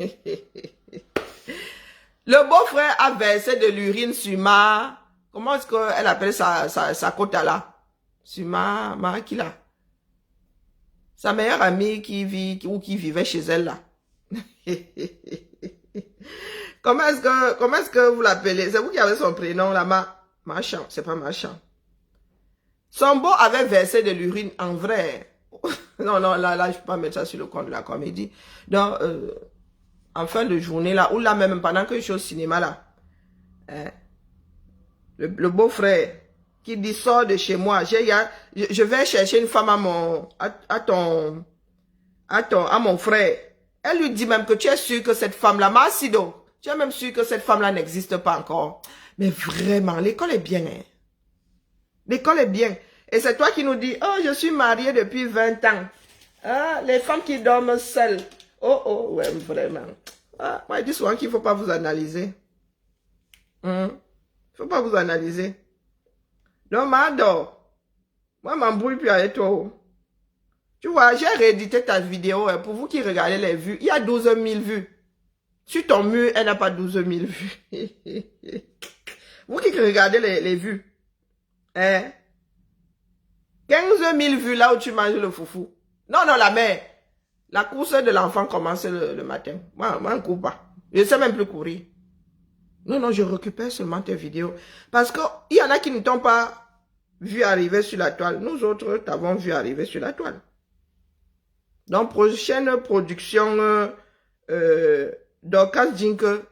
Le beau-frère a versé de l'urine sur ma... Comment est-ce qu'elle appelle sa quota là? Sur ma qui là? Sa meilleure amie qui vivait chez elle là. Comment est-ce que vous l'appelez? C'est vous qui avez son prénom là, Marchand, c'est pas Marchand. Son beau avait versé de l'urine en vrai. Non, là, je peux pas mettre ça sur le compte de la comédie. Donc, en fin de journée là, ou là même pendant que je suis au cinéma là, hein, le beau-frère qui dit sort de chez moi, je vais chercher une femme à mon frère. Elle lui dit même que tu es sûr que cette femme-là, Marcido, tu es même sûr que cette femme-là n'existe pas encore. Mais vraiment, l'école est bien. Hein? L'école est bien. Et c'est toi qui nous dis, oh, je suis mariée depuis 20 ans. Ah, les femmes qui dorment seules. Oh, ouais, vraiment. Ah, moi, je dis souvent qu'il ne faut pas vous analyser. Il ne faut pas vous analyser. Donc, m'adore. Moi, je m'embrouille plus avec toi. Tu vois, j'ai réédité ta vidéo. Pour vous qui regardez les vues, il y a 12 000 vues. Sur ton mur, elle n'a pas 12 000 vues. Vous qui regardez les vues. Hein? 15 000 vues là où tu manges le foufou. Non, la mère. La course de l'enfant commence le matin. Moi, je ne cours pas. Je ne sais même plus courir. Non, je récupère seulement tes vidéos. Parce qu'il y en a qui ne t'ont pas vu arriver sur la toile. Nous autres, t'avons vu arriver sur la toile. Donc, prochaine production Dorcas Jinke,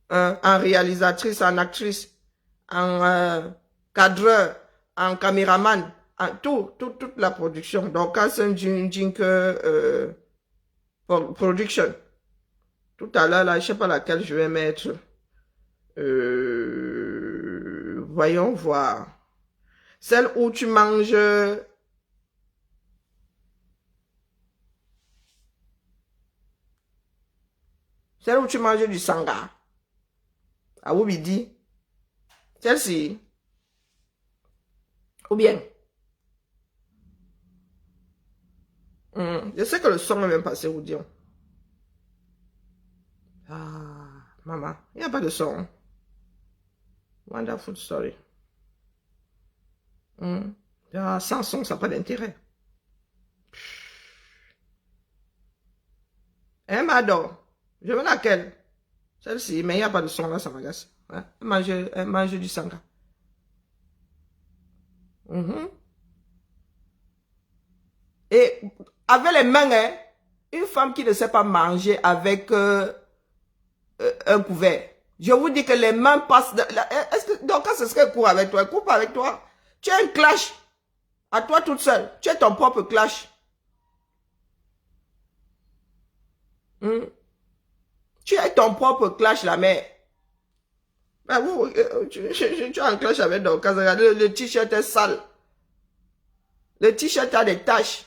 en réalisatrice, en actrice, en cadreur, en caméraman, en toute la production. Dorcas Jinke Production. Tout à l'heure, là, je ne sais pas laquelle je vais mettre. Voyons voir. Celle où tu manges... Celle où tu manges du sanga. À Oubidi. Celle-ci. Ou bien. Je sais que le son est même passé, ou dire. Ah, maman, il n'y a pas de son. Wonderful story. Sans son, ça n'a pas d'intérêt. Hein, m'adore. Je veux laquelle? Celle-ci, mais il n'y a pas de son là, ça m'agace. Hein? Mange du sanga. Et avec les mains, hein, une femme qui ne sait pas manger avec un couvert. Je vous dis que les mains passent... Est-ce que donc c'est ce qu'elle court avec toi? Elle court pas avec toi. Tu as un clash. À toi toute seule. Tu as ton propre clash. Tu as ton propre clash, la mère. Ben vous, tu as un clash avec Dorcas. Regardez, le t-shirt est sale. Le t-shirt a des taches.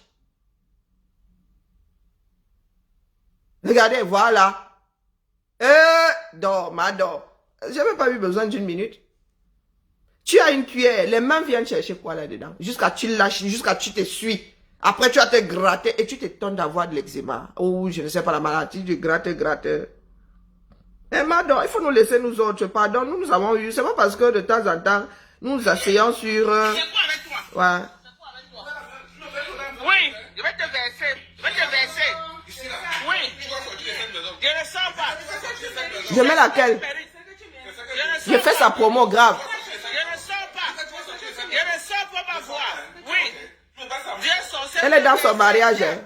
Regardez, voilà. M'adore. J'ai même pas eu besoin d'une minute. Tu as une cuillère. Les mains viennent chercher quoi là-dedans? Jusqu'à tu lâches, jusqu'à tu t'essuies. Après, tu vas te gratter et tu t'étonnes d'avoir de l'eczéma. Ou je ne sais pas la maladie du gratte. Madame, il faut nous laisser nous autres. Pardon, nous avons eu. C'est pas parce que de temps en temps, nous nous asseyons sur... C'est quoi avec toi? Ouais. Oui, je vais te verser. Oui. Je ne sens pas. Je mets laquelle? Je fais sa promo grave. Je ne sens pas ma voix. Oui. Elle est dans son mariage. Hein.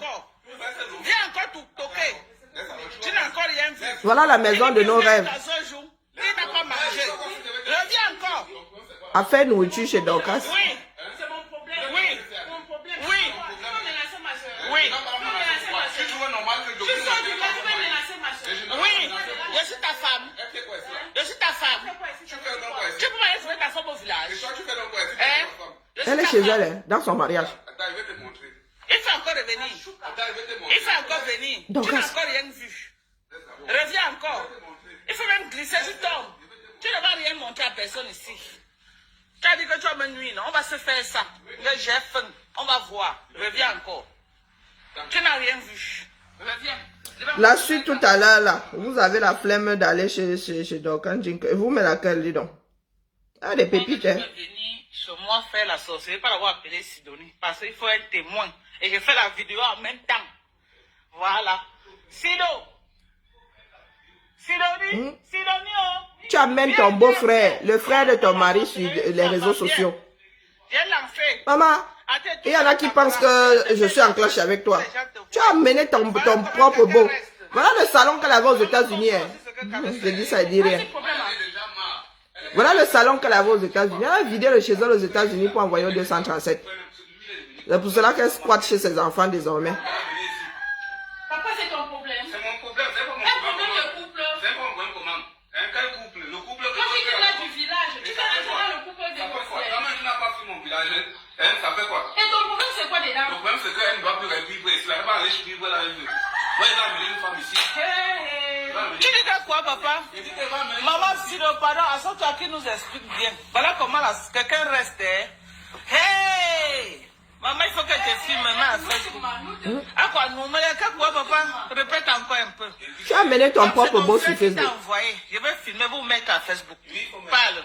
Viens encore toquer. Tu n'as encore rien vu. Voilà la maison de nos rêves. Il n'a pas mangé. Reviens encore. A fait nourriture chez Dorcas. Oui. C'est mon problème. Oui. Oui, je suis ta femme. Tu peux m'aller trouver ta femme au village. Elle est chez elle, dans son mariage. Il faut encore revenir. Donc, tu n'as encore rien vu. Reviens encore. Il faut même glisser, tu tombes. Tu ne vas rien montrer à personne ici. Tu as dit que tu vas me nuire, non? On va se faire ça. J'ai faim. On va voir. Reviens encore. Tu n'as rien vu. Reviens. La suite tout à l'heure, là, vous avez la flemme d'aller chez Dokan Jink. Vous mettez laquelle, dis donc? Ah, des pépites, hein? Je vais venir chez moi faire la sorcellerie, pas l'avoir appelé Sidonie. Parce qu'il faut être témoin. Et je fais la vidéo en même temps. Voilà. Sido. Sidonie. Sidonie, oh. Tu amènes ton beau-frère, le frère de ton mari sur les réseaux sociaux. Viens lancer. Maman, il y en a qui pensent que je suis en clash avec toi. Tu as amené ton propre beau. Voilà le salon qu'elle avait aux États-Unis. Hein. Je dis ça, il dit rien. Voilà le salon qu'elle avait aux États-Unis. Elle a vidé le chez elle aux États-Unis pour envoyer au 237. C'est pour cela qu'elle squatte chez ses enfants désormais. Papa, c'est ton problème. C'est mon problème, c'est pas mon Un problème. problème de couple. C'est pas mon problème comment? Quel couple? Le couple que Quand tu tu fais es du village, tu vas entrer dans le couple de ça fait quoi? vos Quand même, tu n'as pas pris mon village, ça fait quoi? Et ton problème, c'est quoi Le dedans? problème, c'est qu'elle ne doit plus vivre ici. Elle va aller chez vivre là. Moi, il va amener une femme ici. Tu dis que quoi, papa? Il dit qu'elle va amener. Maman, si le pardon, assois-toi qui nous explique bien. Voilà comment quelqu'un reste. Hey! Maman, il faut que tu filmes maintenant à Facebook. À quoi nous? Mais quoi, papa? Répète encore un peu. Tu as amené ton propre beau sur Facebook. Je vais filmer, vous mettre à Facebook. Parle.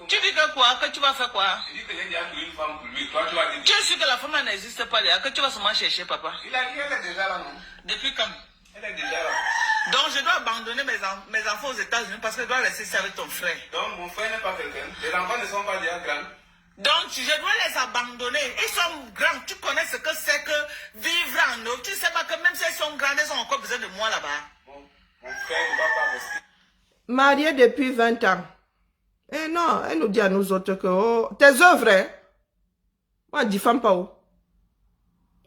Tu dis que quoi? Que tu vas faire quoi? Il dit que j'ai déjà trouvé une femme pour lui. Toi, tu vas dire. Tu es sûr que la femme n'existe pas là? Que tu vas seulement chercher, papa? Il a dit, elle est déjà là, non? Depuis quand? Elle est déjà là. Donc je dois abandonner mes enfants aux États-Unis parce que je dois rester ici avec ton frère. Donc, mon frère n'est pas quelqu'un. Les enfants ne sont pas déjà grands. Donc je dois les abandonner. Ils sont grands. Tu connais ce que c'est que vivre en Europe. Tu ne sais pas que même s'ils sont grands, ils ont encore besoin de moi là-bas. Mon frère ne va pas rester. Mariée depuis 20 ans. Eh non, elle nous dit à nous autres que oh, tes œuvres, hein? Moi, je diffame pas. Oh.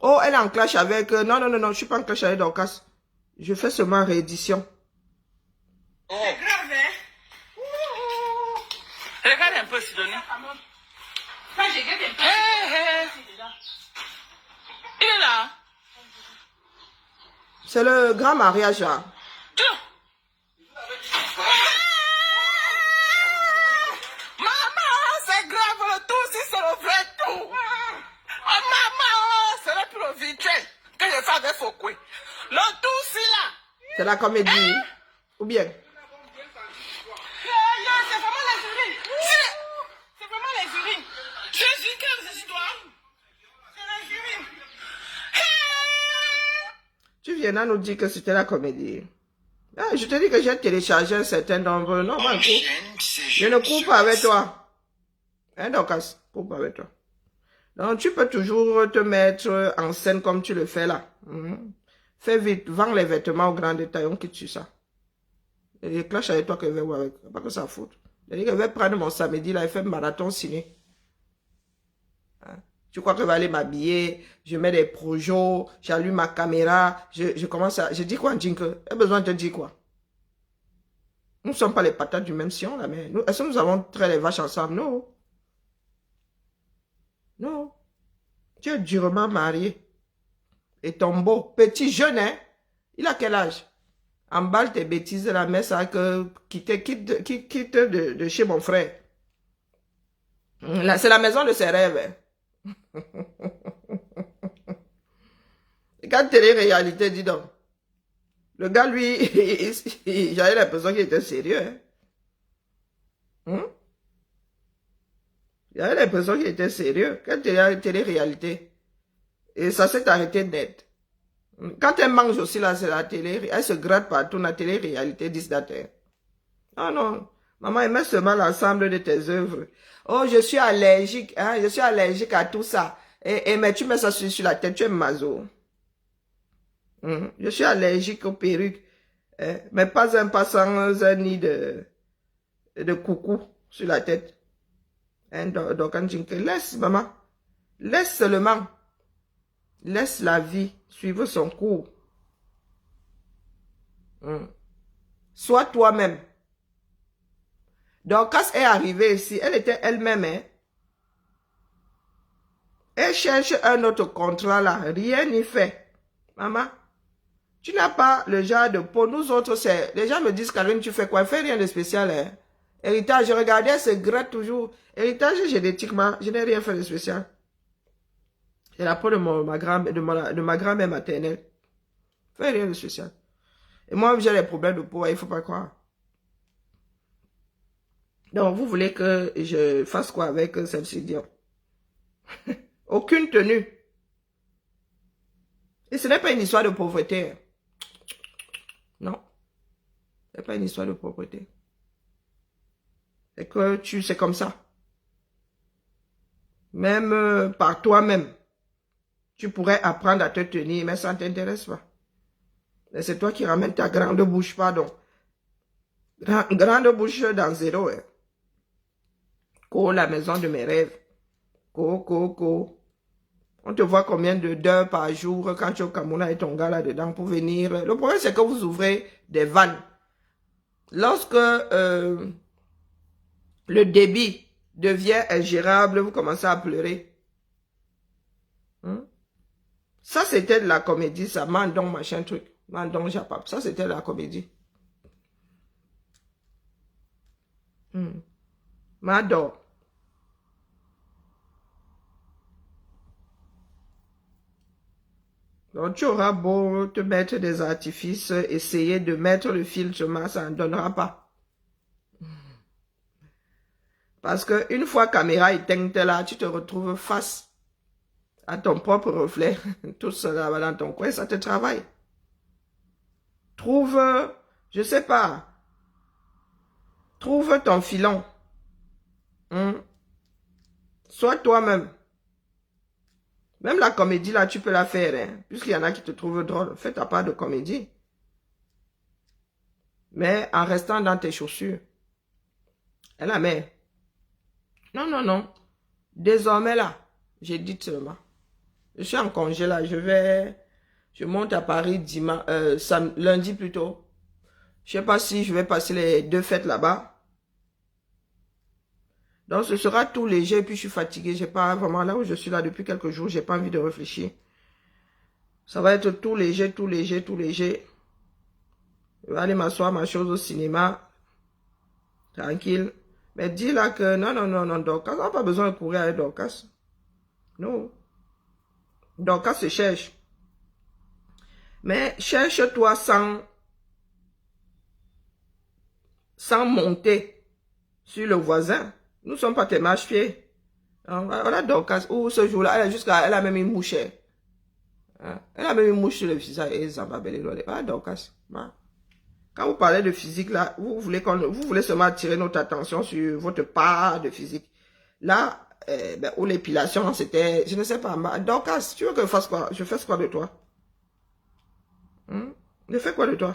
Oh, elle est en clash avec... non, je suis pas en clash avec Dorcas. Je fais seulement réédition. Oh. C'est grave, hein? Regarde un peu, Sidonie. Quand je regarde un peu... Il est là. C'est le grand mariage, là. Maman, c'est grave, le tout, si c'est le vrai tout. Oh, maman, c'est le plus virtuel que je fais avec Fokwe. Le tout, si là. C'est la comédie. Ou bien? C'est vraiment les urines. C'est vraiment les urines. Jésus, quelle est cette histoire? C'est les urines. Tu viens à nous dire que c'était la comédie. Ah, je te dis que j'ai téléchargé un certain nombre. Non, moi, je ne cours pas avec toi. Hein, Dorcas, cours pas avec toi. Donc, tu peux toujours te mettre en scène comme tu le fais là. Fais vite, vends les vêtements au grand détail, on quitte sur ça. Et clash avec toi que je vais voir avec. Pas que ça fout. Je dis que je vais prendre mon samedi là et faire marathon ciné. Hein? Tu crois que je vais aller m'habiller, je mets des projets, j'allume ma caméra, je commence à... Je dis quoi, Jinke? J'ai besoin de te dire quoi? Nous ne sommes pas les patates du même sion là, mais est-ce que nous avons trait les vaches ensemble? Non. Non. Tu es durement marié. Et ton beau, petit jeune, hein? Il a quel âge? Emballe tes bêtises de la messe avec quitte de chez mon frère. C'est la maison de ses rêves. Hein? Regarde télé-réalité, dis donc. Le gars, lui, j'avais l'impression qu'il était sérieux. Hein? J'avais l'impression qu'il était sérieux. Quelle télé-réalité? Et ça s'est arrêté net. Quand elle mange aussi, là, c'est la télé. Elle se gratte partout, la télé-réalité, disdater. Oh non. Maman, elle met seulement l'ensemble de tes œuvres. Oh, je suis allergique, hein, je suis allergique à tout ça. Mais tu mets ça sur la tête, tu es maso. Je suis allergique aux perruques. Mais pas un passant un nid de coucou sur la tête. Hein, donc, quand tu laisse, maman. Laisse seulement. Laisse la vie suivre son cours. Sois toi-même. Donc, quand elle est arrivée ici, elle était elle-même. Hein? Elle cherche un autre contrat là. Rien n'y fait. Maman, Tu n'as pas le genre de peau. Nous autres, c'est... Les gens me disent, Karine, tu fais quoi? Fais rien de spécial, hein. Héritage, je regardais, c'est gratte toujours. Héritage génétiquement, je n'ai rien fait de spécial. C'est la peau de ma grand-mère maternelle. Fais rien de spécial. Et moi, j'ai des problèmes de peau, il ne faut pas croire. Donc, vous voulez que je fasse quoi avec celle-ci? Aucune tenue. Et ce n'est pas une histoire de pauvreté. Non. Ce n'est pas une histoire de pauvreté. C'est que c'est comme ça. Même par toi-même, tu pourrais apprendre à te tenir, mais ça ne t'intéresse pas. C'est toi qui ramènes ta grande bouche, pardon. Grande bouche dans zéro. Hein. La maison de mes rêves. On te voit combien d'heures par jour quand tu es au Cameroun et ton gars là-dedans pour venir. Le problème, c'est que vous ouvrez des vannes. Lorsque le débit devient ingérable, vous commencez à pleurer. Ça, c'était de la comédie, ça. Mandon, machin, truc. Mandon, japap. Ça, c'était de la comédie. M'adore. Donc, tu auras beau te mettre des artifices, essayer de mettre le filtre, ça ne donnera pas. Parce qu'une fois caméra éteinte là, tu te retrouves face à ton propre reflet. Tout cela va dans ton coin, ça te travaille. Trouve, je sais pas, trouve ton filon. Sois toi-même. Même la comédie, là, tu peux la faire, hein, puisqu'il y en a qui te trouvent drôle. Fais ta part de comédie. Mais en restant dans tes chaussures. Et la mère. Non. Désormais, là, j'ai dit seulement. Je suis en congé, là. Je monte à Paris lundi plutôt. Je sais pas si je vais passer les 2 fêtes là-bas. Donc, ce sera tout léger, et puis je suis fatiguée. J'ai pas vraiment, là où je suis là depuis quelques jours, j'ai pas envie de réfléchir. Ça va être tout léger. Je vais aller m'asseoir ma chose au cinéma. Tranquille. Mais dis là que, non, Dorcas, on n'a pas besoin de courir avec Dorcas. Non. Dorcas se cherche. Mais cherche-toi sans monter sur le voisin. Nous ne sommes pas tes marche-pieds. Voilà Dorcas. Ou ce jour-là, elle a même une mouche. Elle a même une mouche sur le visage. Et ça va belle. Voilà Dorcas. Quand vous parlez de physique, là, vous voulez seulement attirer notre attention sur votre part de physique. Là, où l'épilation, c'était, je ne sais pas. Dorcas, tu veux que je fasse quoi? Je fasse quoi de toi? Je fais quoi de toi?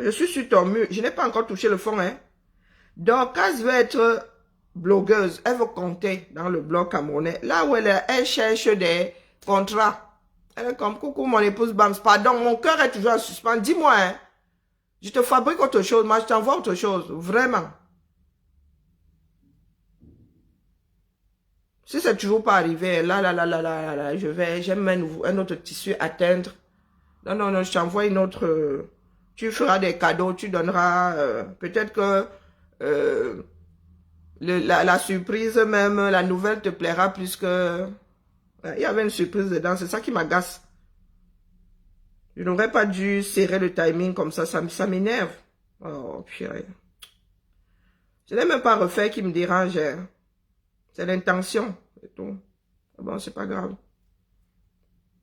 Je suis sur ton mur. Je n'ai pas encore touché le fond, hein. Dorcas veut être blogueuse. Elle veut compter dans le blog camerounais. Là où elle cherche des contrats. Elle est comme, coucou mon épouse Bams. Pardon, mon cœur est toujours en suspens. Dis-moi, hein. Je te fabrique autre chose. Moi, je t'envoie autre chose. Vraiment. Si c'est toujours pas arrivé, là, j'aime un autre tissu à teindre. Non, je t'envoie une autre. Tu feras des cadeaux, tu donneras. Peut-être que la surprise même, la nouvelle te plaira plus que... Il y avait une surprise dedans, c'est ça qui m'agace. Je n'aurais pas dû serrer le timing comme ça m'énerve. Oh, purée. Ce n'est même pas refaire qui me dérange. Hein. C'est l'intention, c'est tout. Bon, c'est pas grave.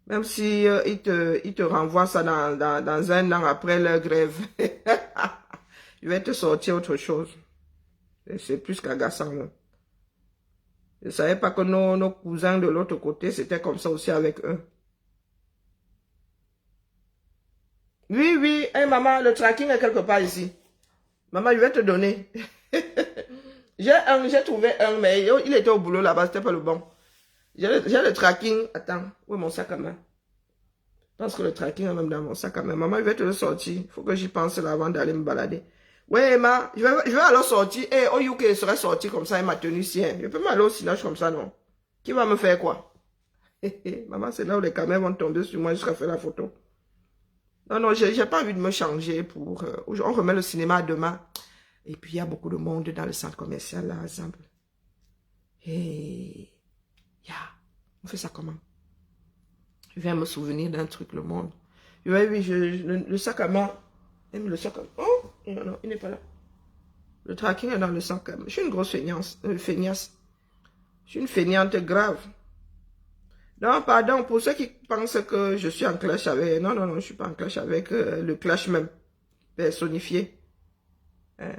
Même si il te renvoie ça dans 1 an après leur grève. Je vais te sortir autre chose. C'est plus qu'agaçant. Je ne savais pas que nos cousins de l'autre côté, c'était comme ça aussi avec eux. Oui, hey, maman, le tracking est quelque part ici. Maman, je vais te donner. J'ai trouvé un, mais il était au boulot là-bas, c'était pas le bon. J'ai le tracking. Attends, où est mon sac à main? Je pense que le tracking est même dans mon sac à main. Maman, je vais te le sortir. Il faut que j'y pense là avant d'aller me balader. Ouais, Emma, je vais alors sortir. Et au UK, je serais sorti comme ça et ma tenue sien. Je peux m'aller au Sinoche comme ça, non? Qui va me faire quoi? Maman, c'est là où les caméras vont tomber sur moi jusqu'à faire la photo. Non, non, j'ai pas envie de me changer pour... on remet le cinéma demain. Et puis, il y a beaucoup de monde dans le centre commercial, là, exemple. Et... on fait ça comment? Je viens me souvenir d'un truc, le monde. Oui, oui, le sac à main. Même le sac à main. Oh, non, non, il n'est pas là. Le tracking est dans le sac à main. Je suis une grosse feignasse. Je suis une feignante grave. Non, pardon, pour ceux qui pensent que je suis en clash avec... Non, non, non, je ne suis pas en clash avec le clash même personnifié. Hein?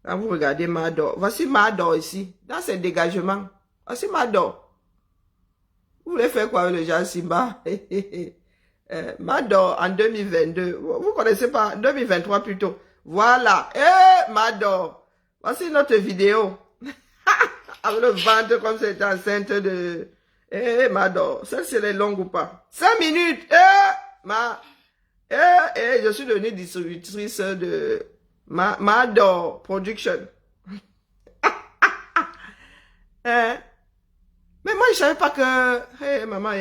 Quand vous regardez Mador, voici Mador ici, dans ses dégagements. Voici Mador. Vous voulez faire quoi avec le Jean Simba? Mador en 2022. Vous connaissez pas? 2023 plutôt. Voilà. Mador. Voici notre vidéo. Avec le ventre comme c'était enceinte de... Mador. Celle-ci elle est longue ou pas? 5 minutes. Je suis devenue distributrice de Mador Production. Mais moi, je savais pas que... maman,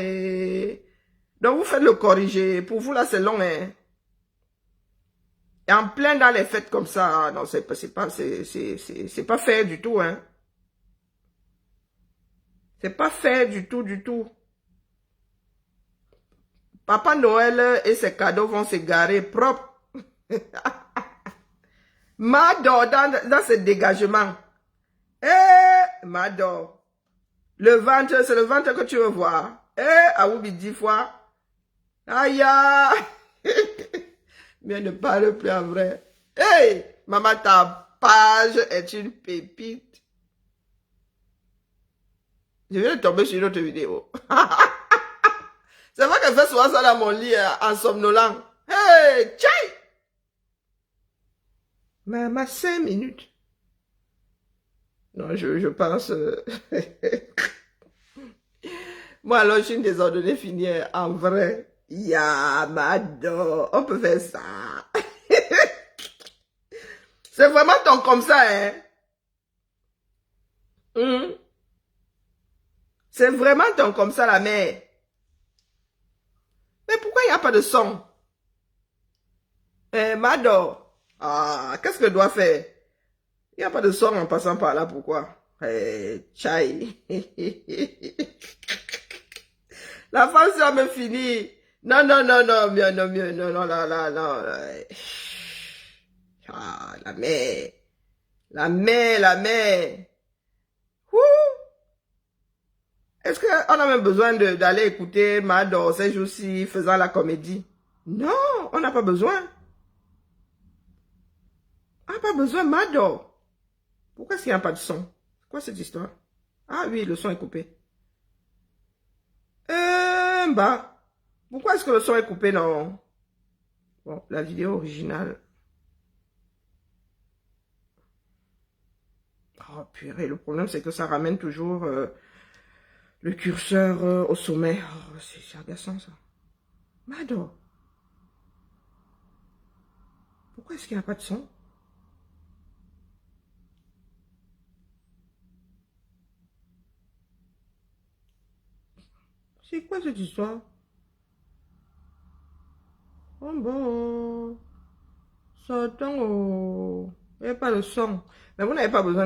donc, vous faites le corriger. Pour vous, là, c'est long, hein. Et en plein dans les fêtes comme ça, non, c'est pas fait du tout, hein. C'est pas fait du tout, du tout. Papa Noël et ses cadeaux vont se garer propres. Mador dans ce dégagement. Mador. Le ventre, c'est le ventre que tu veux voir. Aoubi 10 fois. Aïe. Mais ne parle plus en vrai. Maman, ta page est une pépite. Je viens de tomber sur une autre vidéo. C'est vrai qu'elle fait souvent ça dans mon lit en somnolant. Tchai! Maman, 5 minutes. Non, je pense... Moi, alors, je suis une désordonnée finie en vrai. Mador, on peut faire ça. C'est vraiment ton comme ça, hein? C'est vraiment ton comme ça, la mère. Mais pourquoi il n'y a pas de son? Mador. Qu'est-ce que je dois faire? Il n'y a pas de son en passant par là, pourquoi? Tchai. La femme, ça me finit. Non, non, non, non, mieux, non, mieux, non, non, là, non. La mère. La mère, la mère. Est-ce qu'on a même besoin d'aller écouter Mador ces jours-ci faisant la comédie? Non, on n'a pas besoin. On n'a pas besoin, Mador. Pourquoi est-ce qu'il n'y a pas de son? Quoi cette histoire? Ah oui, le son est coupé. Pourquoi est-ce que le son est coupé, non? Bon, la vidéo originale. Oh purée, le problème c'est que ça ramène toujours le curseur au sommet. Oh, c'est agaçant ça. Mador. Pourquoi est-ce qu'il n'y a pas de son? C'est quoi cette histoire? Oh bon. Sortons. Il n'y a pas de son. Mais vous n'avez pas besoin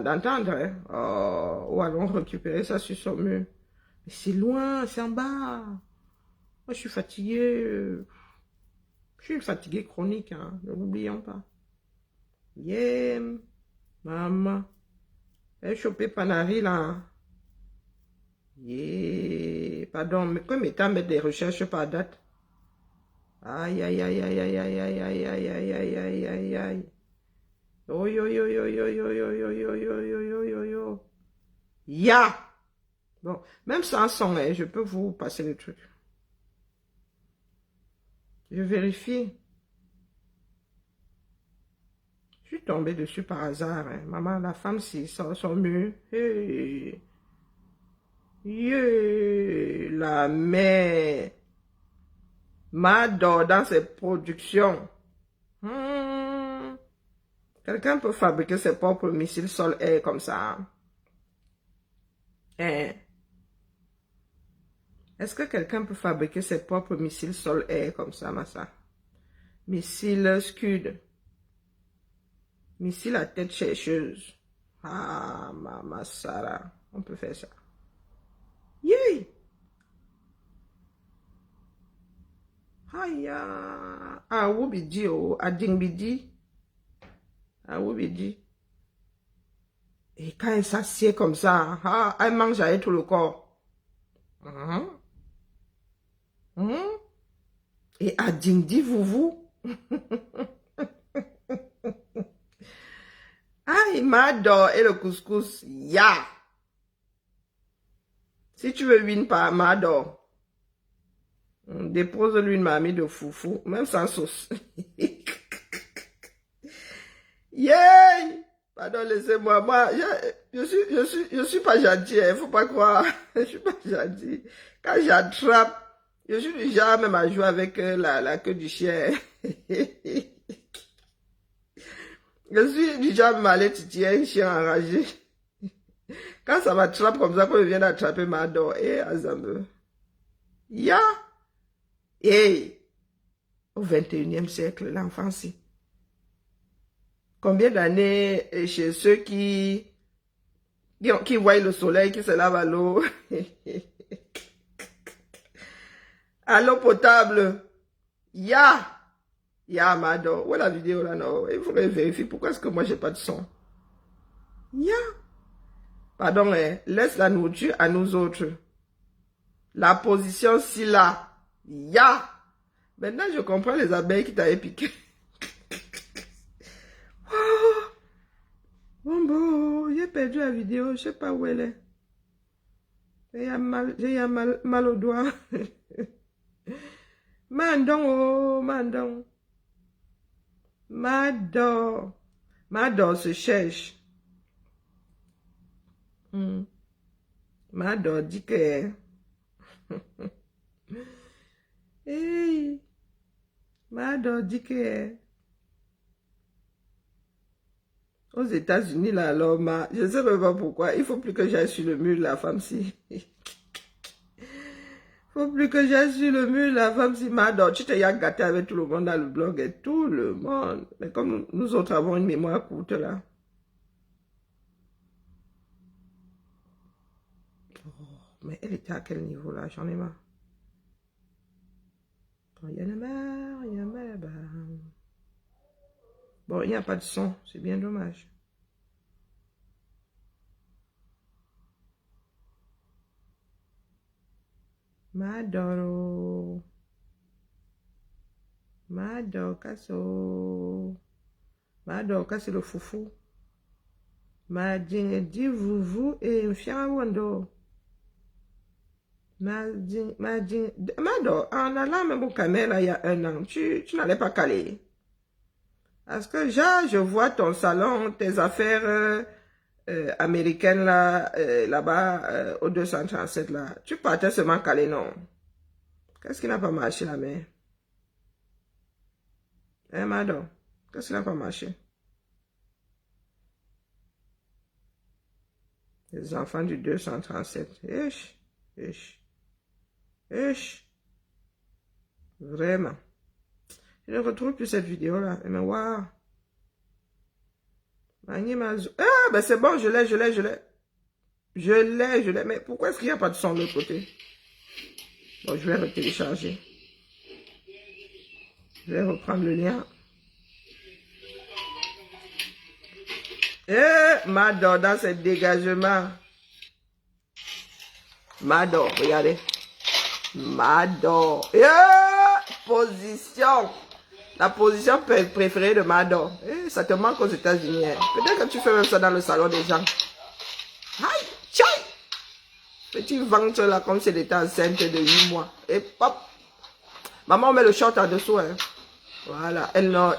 d'entendre. Hein? Oh, ou allons récupérer ça sur son mur. Mais c'est loin, c'est en bas. Moi, je suis fatiguée. Je suis une fatiguée chronique, hein? Ne l'oublions pas. Yeah, maman. Elle chopé Panari, là. Yeah. Pardon, mais comme état mettre des recherches par date. Aïe, aïe, aïe, aïe, aïe, aïe, aïe, aïe, aïe, aïe, aïe, aïe, aïe, aïe. Oh, yo, yo, yo, yo, yo, yo, yo, yo, yo, yo, yo, yo, yo. Ya! Bon, même sans son, hein, je peux vous passer le truc. Je vérifie. Je suis tombée dessus par hasard, hein. Maman, la femme, c'est son mur. Hey. Yeah. La mère. Mador dans ses productions. Quelqu'un peut fabriquer ses propres missiles sol-air comme ça. Est-ce que quelqu'un peut fabriquer ses propres missiles sol-air comme ça, Massa? Missile Scud. Missile à tête chercheuse. Ah, Mama Sarah. On peut faire ça. Yay! Aya. Ah, Wubidi, oh. Adingbidi. Ah, Wubidi. Et quand elle s'assied comme ça, ah, elle mange avec tout le corps. Et Adingdi, vous. Ah, il m'adore. Et le couscous, ya. Si tu veux une par m'adore. Dépose-lui une mamie de foufou, même sans sauce. Yay! Pardon, laissez-moi. Moi, je suis pas gentil, il faut pas croire. Je suis pas gentil. Quand j'attrape, je suis du genre même à jouer avec la queue du chien. Je suis du genre même à aller titiller un chien enragé. Quand ça m'attrape comme ça, quand je viens d'attraper ma dent, Azambe. Ya! Hey! Au 21e siècle, l'enfance. Combien d'années chez ceux qui voient le soleil, qui se lavent à l'eau? À l'eau potable. Ya! Ya, Mado. Où est la vidéo là? Non, il faudrait vérifier pourquoi est-ce que moi j'ai pas de son. Ya! Pardon, laisse la nourriture à nous autres. La position si là. Ya! Maintenant je comprends les abeilles qui t'avaient piqué. Bon, j'ai perdu la vidéo, je sais pas où elle est. J'ai mal au doigt. Mandon, oh, Mandon. Mador se cherche. Mador dit que... Hey, Mador dit que... Aux États-Unis, là, alors, je ne sais même pas pourquoi. Il ne faut plus que j'aille sur le mur, la femme-ci. Il ne faut plus que j'aille sur le mur, la femme-ci. Mador, tu t'es gâté avec tout le monde dans le blog et tout le monde. Mais comme nous autres avons une mémoire courte, là. Oh, mais elle était à quel niveau, là? J'en ai marre. Il y en a marre, il y en a marre là-bas. Bon, il n'y a pas de son, c'est bien dommage. Madoro. Madoro, casso. Madoro, casse le foufou. Madin, dit vous et un chien à wando. Madoro, en allant même au caméra il y a un an, tu n'allais pas caler. Parce que je vois ton salon, tes affaires américaines là, là-bas, au 237 là. Tu partais seulement caler, non? Qu'est-ce qui n'a pas marché la mère? Hein, madame? Qu'est-ce qui n'a pas marché? Les enfants du 237. Vraiment. Je ne retrouve plus cette vidéo-là. Mais waouh. Ah, ben c'est bon, je l'ai. Je l'ai. Mais pourquoi est-ce qu'il n'y a pas de son de l'autre côté? Bon, je vais retélécharger. Je vais reprendre le lien. Mador dans ce dégagement. Mador, regardez. Mador. Position. La position préférée de Mador. Ça te manque aux États-Unis. Hein. Peut-être que tu fais même ça dans le salon des gens. Aïe, tchai. Petit ventre là, comme si elle était enceinte de 8 mois. Et pop. Maman, on met le short en dessous. Hein. Voilà. Elle non.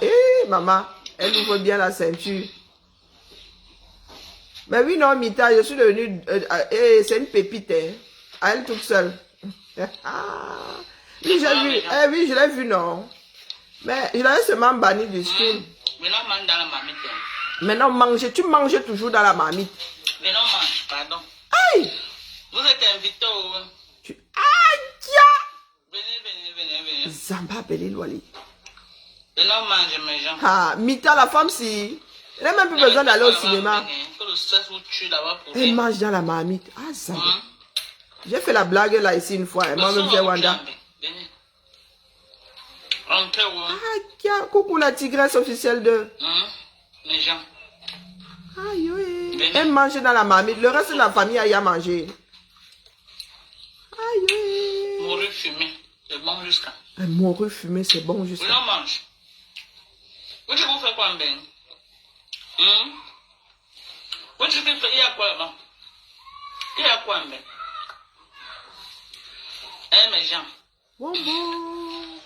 Maman, elle ouvre bien la ceinture. Mais oui, non, Mita, je suis devenue... c'est une pépite, hein. À elle toute seule. Oui, j'ai vu. Oui, je l'ai vu, non. Mais je l'avais seulement banni du stream. Maintenant, mange dans la marmite. Maintenant, tu manges toujours dans la marmite. Maintenant, mange, pardon. Aïe! Vous êtes invité au... Aïe! Zamba appelé Louali. Et là, on mange mes gens. Ah, Mita, la femme, si. Elle n'a même plus besoin d'aller au cinéma. Elle mange dans la marmite. Ah, Zamba. J'ai fait la blague là ici une fois. Moi-même, j'ai Wanda. Ah, tiens, coucou la tigresse officielle de... Les gens. Aïe, oui. Elle mange dans la marmite. Le reste de la famille a y à manger. Aïe, oui. Morue fumée, c'est bon jusqu'à. Un morue fumé, c'est bon jusqu'à. Oui, on mange. Où tu veux faire quoi, Ben? Où tu veux faire? Il y a quoi là-bas? Il y a quoi, Ben? Hein, mes gens? Bon, bon.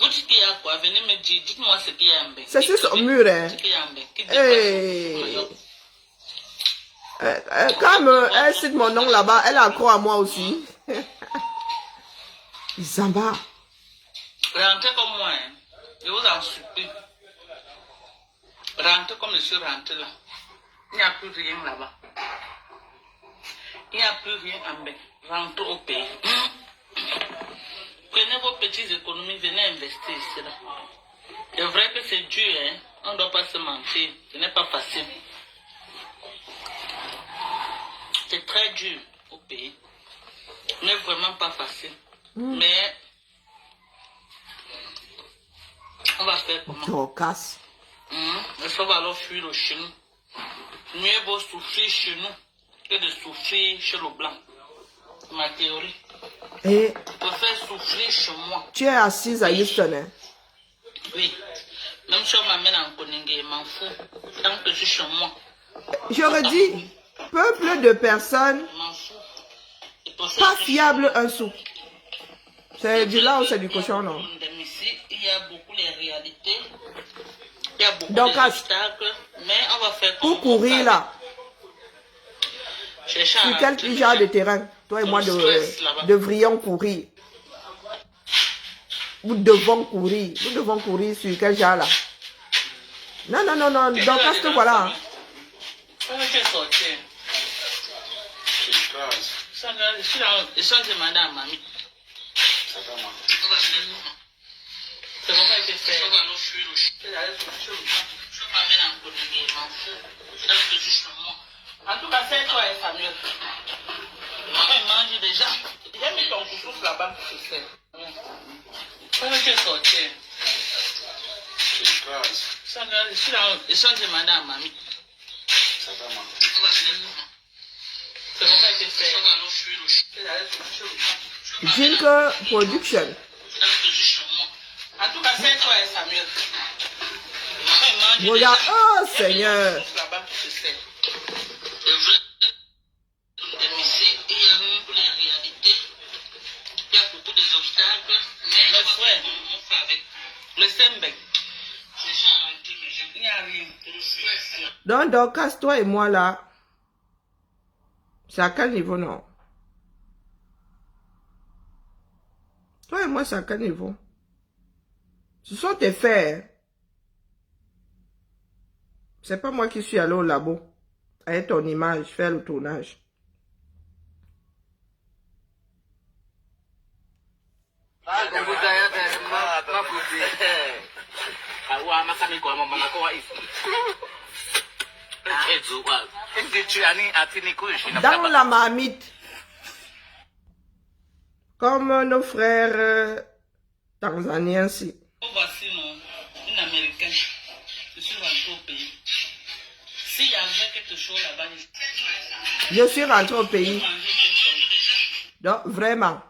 Où tu dis à quoi? Venez me dire, dites-moi ce qu'il y a, Ben. C'est sur son mur, hein. Hey. Comme elle cite mon nom là-bas, elle a croix à moi aussi. Zamba. Rentrez comme moi, hein. Je vous en supplie. Rentrez comme je suis rentré là. Il n'y a plus rien là-bas. Il n'y a plus rien en bas. Rentrez au pays. Prenez vos petites économies, venez investir ici là. C'est vrai que c'est dur, hein. On ne doit pas se mentir. Ce n'est pas facile. C'est très dur au pays. Mais vraiment pas facile. Mais on va faire comment? On casse. Ça va alors fuir chez nous. Mieux vaut souffrir chez nous que de souffrir chez le blanc. C'est ma théorie. Et Je préfère souffrir chez moi. tu es assise à Houston, hein? Oui. Même si on m'amène en Koningé, je m'en fous. Tant que je suis chez moi. J'aurais dit, peuple de personnes Je m'en fous. pas fiables un sou. C'est du là ou c'est du cochon, non? Ici, il y a beaucoup de réalités. Il y a beaucoup Donc, d'obstacles. Mais on va faire pour courir là, chercher sur quel genre de terrain? Toi et moi devrions courir. Nous devons courir. Nous devons courir sur quel genre là? Non, non, non, non. Donc, à ce voilà. Quand je suis sorti, je suis demandé à mamie. C'est comment il fait faire? En tout cas, c'est toi et famille. Il mange déjà. J'ai mis ton couscous là-bas, je sais. Quand je suis sorti, je suis demandé à mamie. C'est comment il fait faire? Jingle Production. En tout cas, c'est toi et Samuel. Regarde, oh Seigneur. Là-bas, je sais. Il y a beaucoup d'obstacles, mais mes frères, on fait avec le Sembec. Il n'y a rien. Donc, casse-toi et moi là. C'est à quel niveau, non? Toi et moi, c'est à quel niveau? Ce sont tes faits. C'est pas moi qui suis allé au labo avec ton image, faire le tournage. Dans la marmite. Comme nos frères tanzaniens si. Voici non, une américaine. Je suis rentré au pays. S'il y avait quelque chose là-bas, Je suis rentré au pays. Donc, vraiment,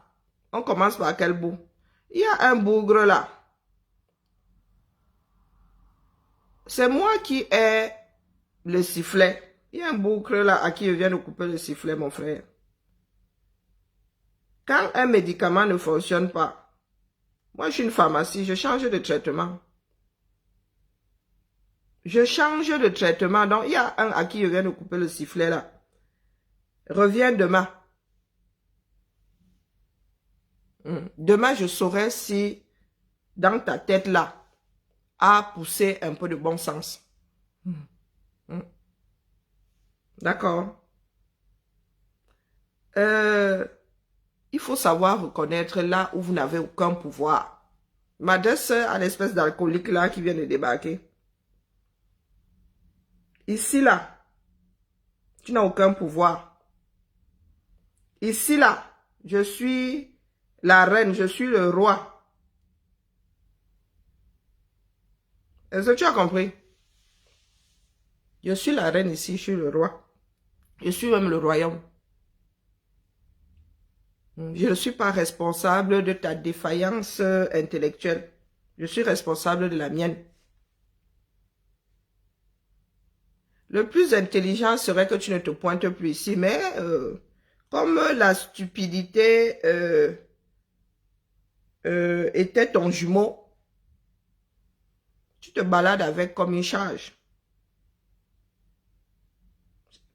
on commence par quel bout? Il y a un bougre là. C'est moi qui ai le sifflet. Il y a un bougre là à qui je viens de couper le sifflet, mon frère. Quand un médicament ne fonctionne pas, moi je suis une pharmacie, je change de traitement. Je change de traitement. Donc, il y a un à qui je viens de couper le sifflet là. Reviens demain. Demain, je saurai si dans ta tête là a poussé un peu de bon sens. D'accord. Il faut savoir reconnaître là où vous n'avez aucun pouvoir. m'adresse à l'espèce d'alcoolique là qui vient de débarquer. Ici là, tu n'as aucun pouvoir. Ici là, je suis la reine, je suis le roi. Est-ce que tu as compris? Je suis la reine ici, je suis le roi. Je suis même le royaume. Je ne suis pas responsable de ta défaillance intellectuelle. Je suis responsable de la mienne. Le plus intelligent serait que tu ne te pointes plus ici, mais comme la stupidité était ton jumeau, tu te balades avec comme une charge.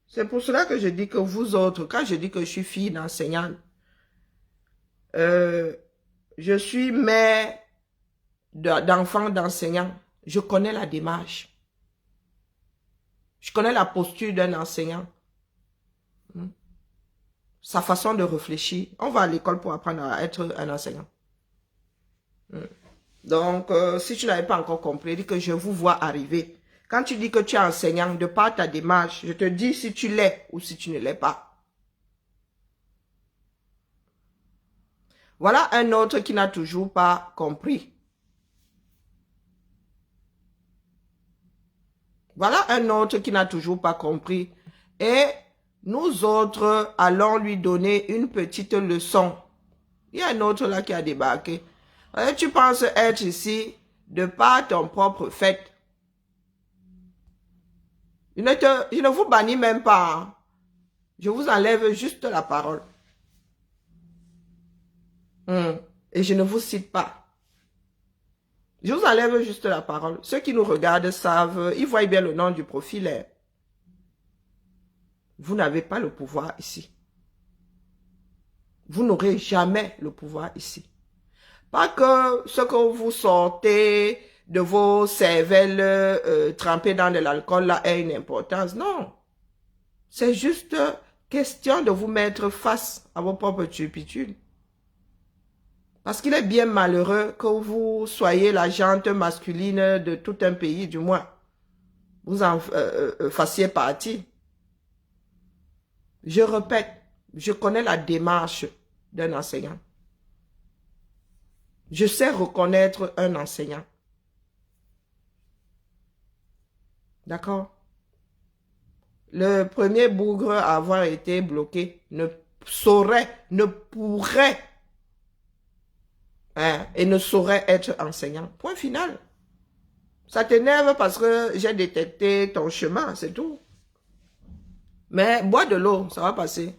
C'est pour cela que je dis que vous autres, quand je dis que je suis fille d'enseignante, je suis mère d'enfants d'enseignants. Je connais la démarche. Je connais la posture d'un enseignant. Sa façon de réfléchir. On va à l'école pour apprendre à être un enseignant. Donc, si tu n'avais pas encore compris, dis que je vous vois arriver. Quand tu dis que tu es enseignant, de par ta démarche, je te dis si tu l'es ou si tu ne l'es pas. Voilà un autre qui n'a toujours pas compris. Voilà un autre qui n'a toujours pas compris. Et nous autres allons lui donner une petite leçon. Il y a un autre là qui a débarqué. Et tu penses être ici de par ton propre fait. Je ne vous bannis même pas. Hein. Je vous enlève juste la parole. Et je ne vous cite pas. Je vous enlève juste la parole. Ceux qui nous regardent savent, ils voient bien le nom du profil. Vous n'avez pas le pouvoir ici. Vous n'aurez jamais le pouvoir ici. Pas que ce que vous sortez de vos cervelles trempées dans de l'alcool là ait une importance. Non. C'est juste question de vous mettre face à vos propres turpitudes. Parce qu'il est bien malheureux que vous soyez la gente masculine de tout un pays, du moins. Vous en fassiez partie. Je répète, je connais la démarche d'un enseignant. Je sais reconnaître un enseignant. D'accord? Le premier bougre à avoir été bloqué ne pourrait et ne saurait être enseignant. Point final. Ça t'énerve parce que j'ai détecté ton chemin, c'est tout. Mais bois de l'eau, ça va passer.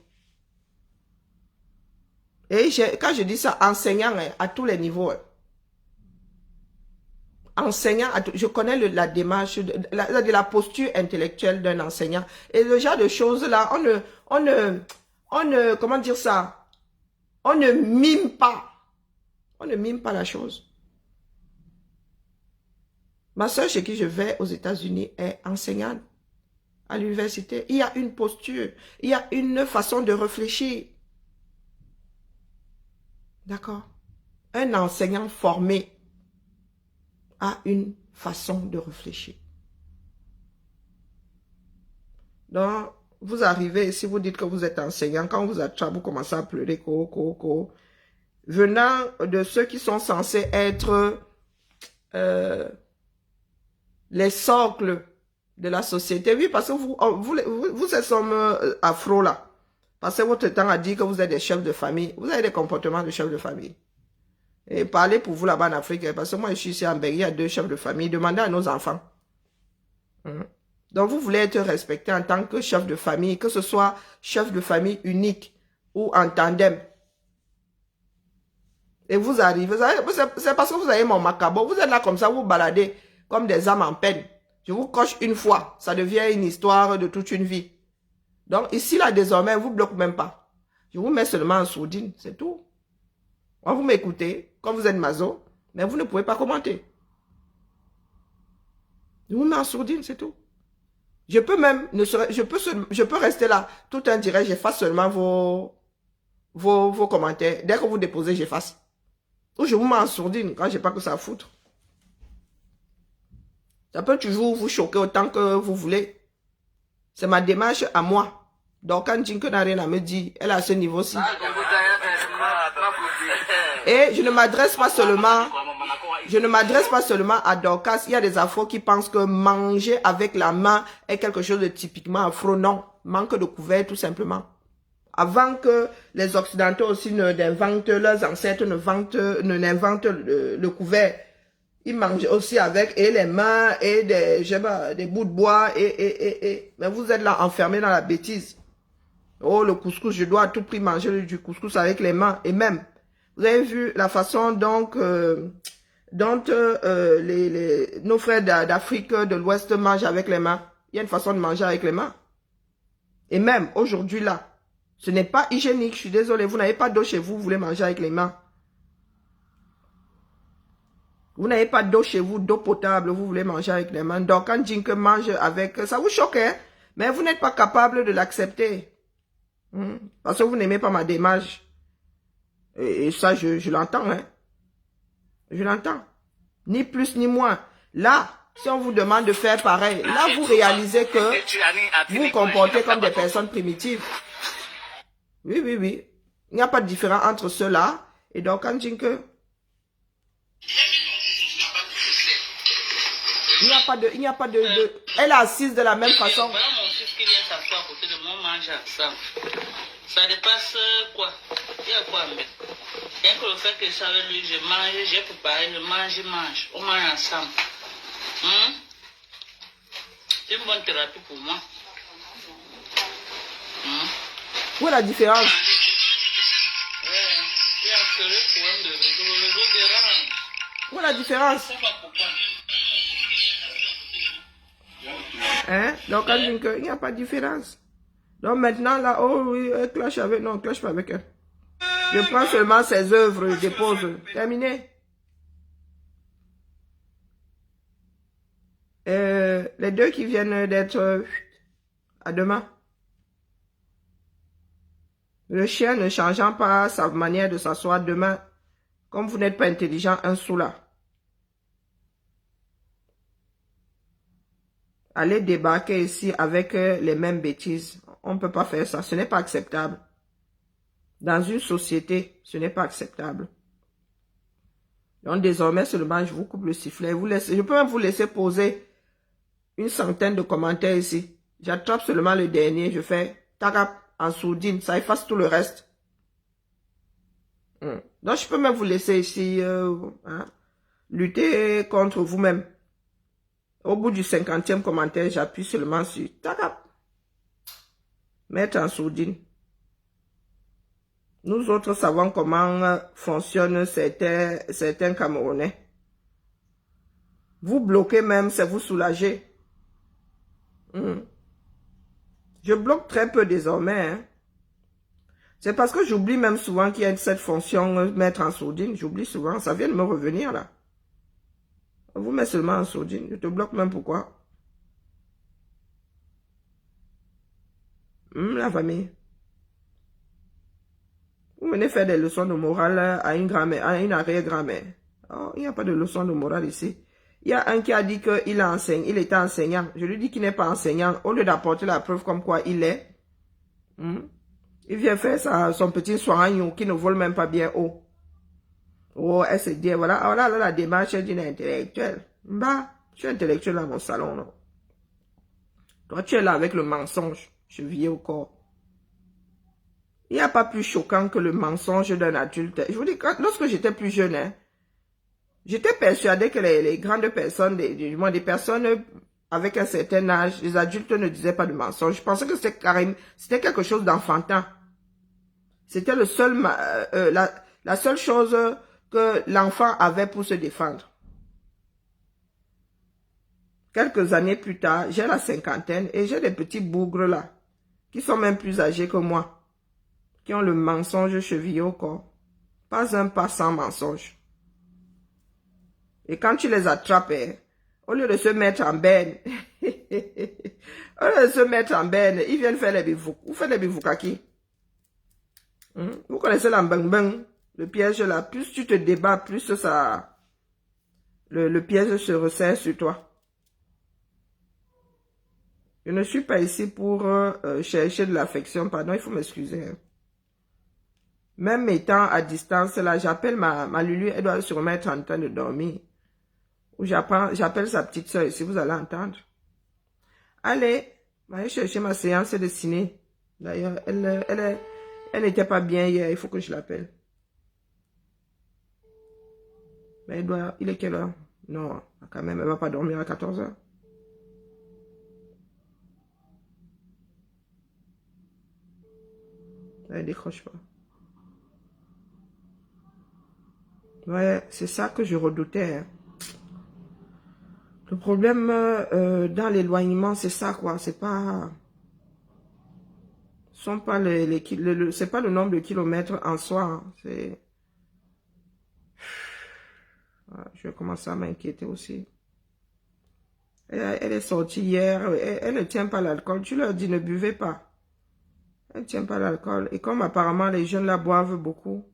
Et quand je dis ça, enseignant à tous les niveaux. Enseignant, je connais la démarche, la posture intellectuelle d'un enseignant. Et le genre de choses-là, on ne, comment dire ça? On ne mime pas. On ne mime pas la chose. Ma soeur chez qui je vais aux États-Unis est enseignante à l'université. Il y a une posture, il y a une façon de réfléchir. D'accord? Un enseignant formé a une façon de réfléchir. Donc, vous arrivez, si vous dites que vous êtes enseignant, quand vous attrapez, vous commencez à pleurer, venant de ceux qui sont censés être les socles de la société. Oui, parce que vous êtes comme afro là. Passez votre temps à dire que vous êtes des chefs de famille. Vous avez des comportements de chefs de famille. Et parlez pour vous là-bas en Afrique. Parce que moi, je suis ici en Belgique, il y a 2 chefs de famille. Demandez à nos enfants. Donc, vous voulez être respecté en tant que chef de famille, que ce soit chef de famille unique ou en tandem. Et vous arrivez, c'est parce que vous avez mon macabre. Vous êtes là comme ça, vous baladez comme des âmes en peine. Je vous coche une fois, ça devient une histoire de toute une vie. Donc ici, là, désormais, je ne vous bloque même pas. Je vous mets seulement en sourdine, c'est tout. Vous m'écoutez, comme vous êtes maso, mais vous ne pouvez pas commenter. Je vous mets en sourdine, c'est tout. Je peux même, je peux rester là, tout un direct, j'efface seulement vos commentaires. Dès que vous déposez, j'efface. Ou je vous mets en sourdine quand j'ai pas que ça à foutre. Ça peut toujours vous choquer autant que vous voulez. C'est ma démarche à moi. Donc quand Jinke n'a rien à me dire, elle est à ce niveau-ci. Et je ne m'adresse pas seulement... Je ne m'adresse pas seulement à Dorcas. Il y a des afros qui pensent que manger avec la main est quelque chose de typiquement afro. Non, manque de couvert tout simplement. Avant que les Occidentaux aussi n'inventent, leurs ancêtres n'inventent le couvert, ils mangent aussi avec et les mains et des bouts de bois. Mais vous êtes là enfermés dans la bêtise. Oh, le couscous, je dois à tout prix manger du couscous avec les mains. Et même, vous avez vu la façon donc... dont nos frères d'Afrique de l'Ouest mangent avec les mains. Il y a une façon de manger avec les mains. Et même aujourd'hui là, ce n'est pas hygiénique. Je suis désolée, vous n'avez pas d'eau chez vous, vous voulez manger avec les mains. Vous n'avez pas d'eau chez vous, d'eau potable, vous voulez manger avec les mains. Donc quand Jinke mange avec, ça vous choque, hein? Mais vous n'êtes pas capable de l'accepter. Parce que vous n'aimez pas ma démarche. Et ça, je l'entends, hein. Je l'entends. Ni plus ni moins. Là, si on vous demande de faire pareil, là, vous réalisez que vous vous comportez comme des personnes primitives. Oui, oui, oui. Il n'y a pas de différence entre ceux-là et donc Jinke. Il n'y a pas de... Elle est assise de la même façon. Voilà mon fils qui vient s'asseoir à côté de moi, on mange ensemble. Ça dépasse quoi? Il y a quoi, mais rien que le fait que ça avec lui, je mange, j'ai préparé, je mange, on mange ensemble. C'est une bonne thérapie pour moi. Où est la différence? Il y a un sérieux problème de réseau dérange. Où est la différence? Hein? Donc, il n'y a pas de différence. Donc maintenant, là, oh oui, elle clash avec... Non, clash pas avec elle. Je prends seulement ses œuvres, je dépose. Terminé. Les deux qui viennent d'être... à demain. Le chien ne changeant pas sa manière de s'asseoir demain. Comme vous n'êtes pas intelligent, un sou là. Allez débarquer ici avec les mêmes bêtises. On ne peut pas faire ça. Ce n'est pas acceptable. Dans une société, ce n'est pas acceptable. Donc désormais, seulement, je vous coupe le sifflet. Je peux même vous laisser poser une centaine de commentaires ici. J'attrape seulement le dernier. Je fais tarap en sourdine. Ça efface tout le reste. Donc je peux même vous laisser ici lutter contre vous-même. Au bout du 50e commentaire, j'appuie seulement sur tarap. Mettre en sourdine. Nous autres savons comment fonctionnent certains Camerounais. Vous bloquez même, c'est vous soulager. Je bloque très peu désormais. Hein. C'est parce que j'oublie même souvent qu'il y a cette fonction mettre en sourdine. J'oublie souvent, ça vient de me revenir là. Vous mettez seulement en sourdine. Je te bloque même pourquoi. La famille. Vous venez faire des leçons de morale à une grand-mère, à une arrière-grand-mère. Oh, il n'y a pas de leçon de morale ici. Il y a un qui a dit qu'il il était enseignant. Je lui dis qu'il n'est pas enseignant. Au lieu d'apporter la preuve comme quoi il est, il vient faire son petit soignon qui ne vole même pas bien haut. Oh, elle se dit, voilà, voilà la démarche d'une intellectuelle. Bah, je suis intellectuel dans mon salon, non? Toi, tu es là avec le mensonge, chevillé au corps. Il n'y a pas plus choquant que le mensonge d'un adulte. Je vous dis, lorsque j'étais plus jeune, hein, j'étais persuadée que les grandes personnes, du moins des personnes avec un certain âge, les adultes ne disaient pas de mensonge. Je pensais que c'était quelque chose d'enfantin. C'était la seule chose que l'enfant avait pour se défendre. Quelques années plus tard, j'ai la cinquantaine et j'ai des petits bougres là, qui sont même plus âgés que moi, qui ont le mensonge chevillé au corps. Pas un pas sans mensonge. Et quand tu les attrapes, au lieu de se mettre en berne, ils viennent faire les bivoucs. Vous faites les bivoucs à qui? Vous connaissez la mbang-bang? Le piège là, plus tu te débats, plus ça... Le piège se resserre sur toi. Je ne suis pas ici pour chercher de l'affection. Pardon, il faut m'excuser. Hein. Même étant à distance, là, j'appelle ma Lulu. Elle doit se remettre en train de dormir. Ou j'appelle sa petite soeur ici, vous allez entendre. Allez, allez chercher ma séance de ciné. D'ailleurs, elle n'était pas bien hier. Il faut que je l'appelle. Mais il est quelle heure? Non, quand même, elle ne va pas dormir à 14 h. Elle décroche pas. Ouais, c'est ça que je redoutais. Hein. Le problème dans l'éloignement, c'est ça, quoi. C'est pas... c'est pas le nombre de kilomètres en soi. Hein. C'est... je vais commencer à m'inquiéter aussi. Elle est sortie hier. Elle ne tient pas l'alcool. Tu leur dis, ne buvez pas. Elle ne tient pas l'alcool. Et comme apparemment les jeunes la boivent beaucoup,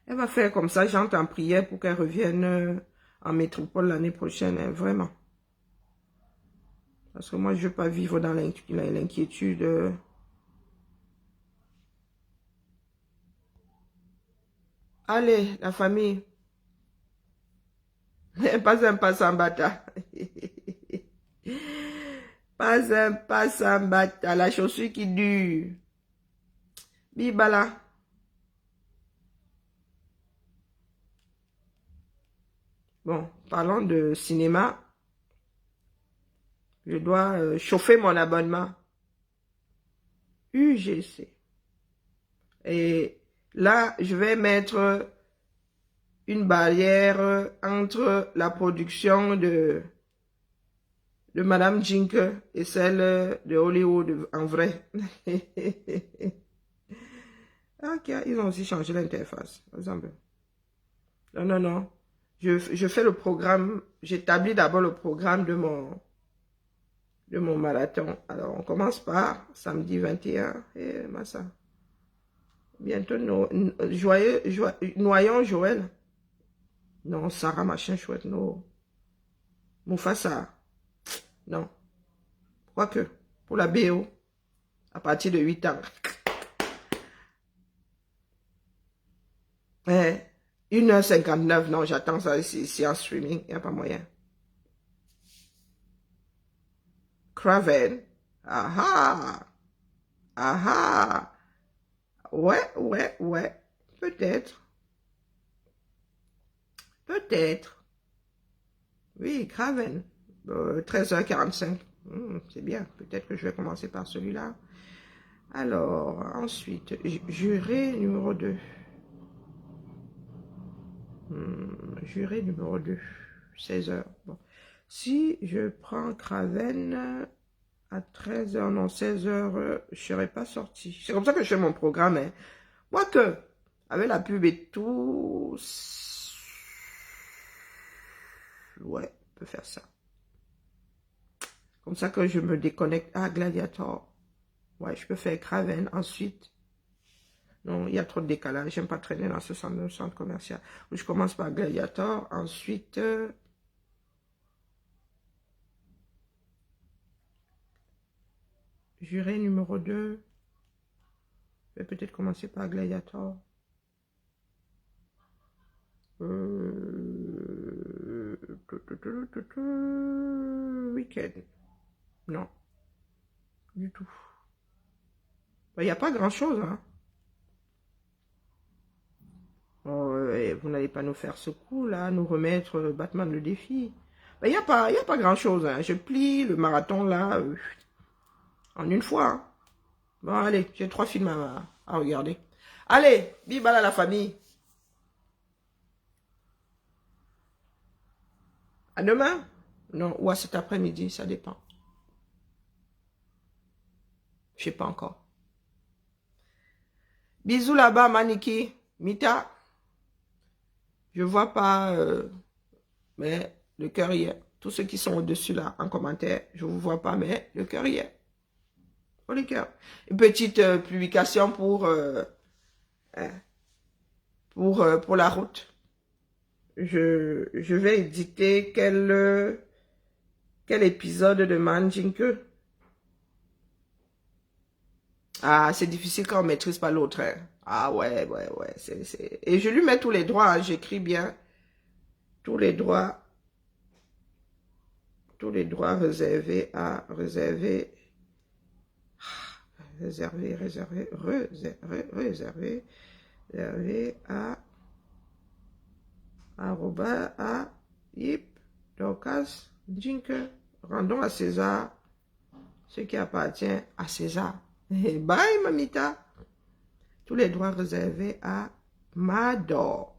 elle va faire comme ça. J'entre en prière pour qu'elle revienne en métropole l'année prochaine. Hein, vraiment. Parce que moi, je ne veux pas vivre dans l'inquiétude. Allez, la famille. Pas un pas sans bata. Pas un pas sans bata. La chaussure qui dure. Bibala. Bon, parlons de cinéma. Je dois chauffer mon abonnement. UGC. Et là, je vais mettre une barrière entre la production de Madame Jink et celle de Hollywood en vrai. Ok, ils ont aussi changé l'interface, par exemple. Non, non, non. Je fais le programme, j'établis d'abord le programme de mon marathon. Alors, on commence par samedi 21. Et massa. Bientôt, noyons Joël. Non, Sarah, machin chouette, non. Mufasa. Non. Quoique, pour la BO, à partir de 8 ans. 1h59, non, j'attends ça ici en streaming, il n'y a pas moyen. Craven. Ah ah. Ouais. Peut-être. Peut-être. Oui, Craven. 13h45. C'est bien. Peut-être que je vais commencer par celui-là. Alors, ensuite, juré numéro 2. Juré numéro 2. 16h. Bon. Si je prends Craven à 13h, non, 16h, je ne serais pas sorti. C'est comme ça que je fais mon programme. Hein. Moi que, avec la pub et tout, ouais, on peut faire ça. Comme ça que je me déconnecte. Ah, Gladiator. Ouais, je peux faire Craven. Ensuite, non, il y a trop de décalage. J'aime pas traîner dans ce centre commercial. Je commence par Gladiator. Ensuite, juré numéro 2. Je vais peut-être commencer par Gladiator. Weekend. Non. Du tout. Il n'y a pas grand-chose, hein. Vous n'allez pas nous faire ce coup-là, nous remettre Batman le défi. Il n'y a pas grand-chose, hein. Je plie le marathon, là, en une fois. Hein. Bon, allez, j'ai 3 films à regarder. Allez, bibala la famille. À demain? Non, ou à cet après-midi, ça dépend. Je sais pas encore. Bisous là-bas, Maniki. Mita. Je vois pas, mais le cœur y est. Tous ceux qui sont au-dessus là, en commentaire, je vous vois pas, mais le cœur y est. Oh, le cœur. Une petite publication pour pour la route. Je vais éditer quel épisode de Mandingue. Ah, c'est difficile quand on ne maîtrise pas l'autre. Hein. Ah ouais. Et je lui mets tous les droits, hein, j'écris bien. Tous les droits réservés à réserver à arroba à Yip Dorcas Jinke. Rendons à César ce qui appartient à César. Et bye mamita. Tous les droits réservés à Mador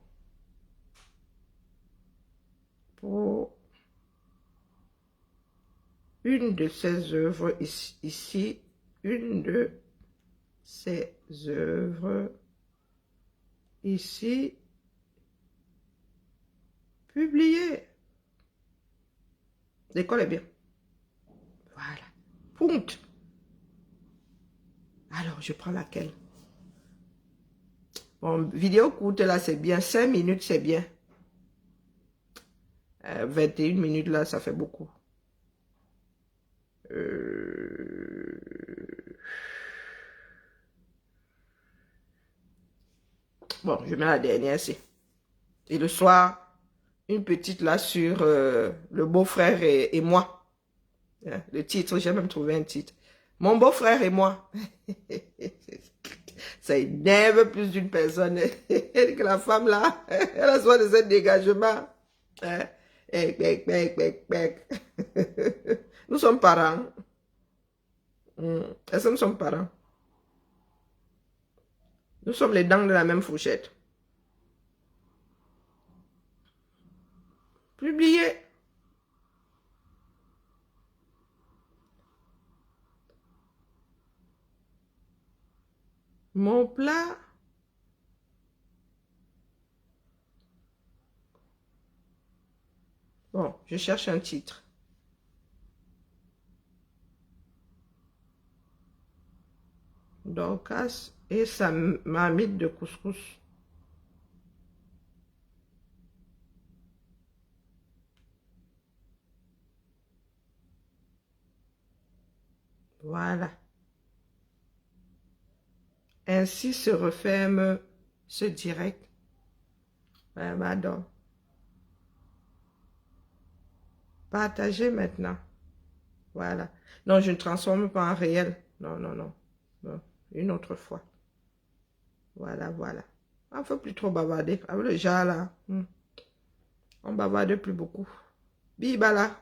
pour une de ses œuvres ici, une de ses œuvres ici publiées. L'école est bien. Voilà. Punct. Alors, je prends laquelle? Bon, vidéo courte là, c'est bien. 5 minutes, c'est bien. 21 minutes là, ça fait beaucoup. Bon, je mets la dernière, c'est. Et le soir, une petite là sur le beau-frère et moi. Le titre, j'ai même trouvé un titre. Mon beau-frère et moi. Ça énerve plus d'une personne. Que la femme là, elle a besoin de ce dégagement. Nous sommes parents. Est-ce que nous sommes parents? Nous sommes les dents de la même fourchette. Publié. Mon plat. Bon, je cherche un titre. Dorcas et sa marmite de couscous. Voilà. Ainsi se referme ce direct. Madame. Partagez maintenant. Voilà. Non, je ne transforme pas en réel. Non. Une autre fois. Voilà. On ne faut plus trop bavarder. Avec le jar là. On bavarde plus beaucoup. Bibala.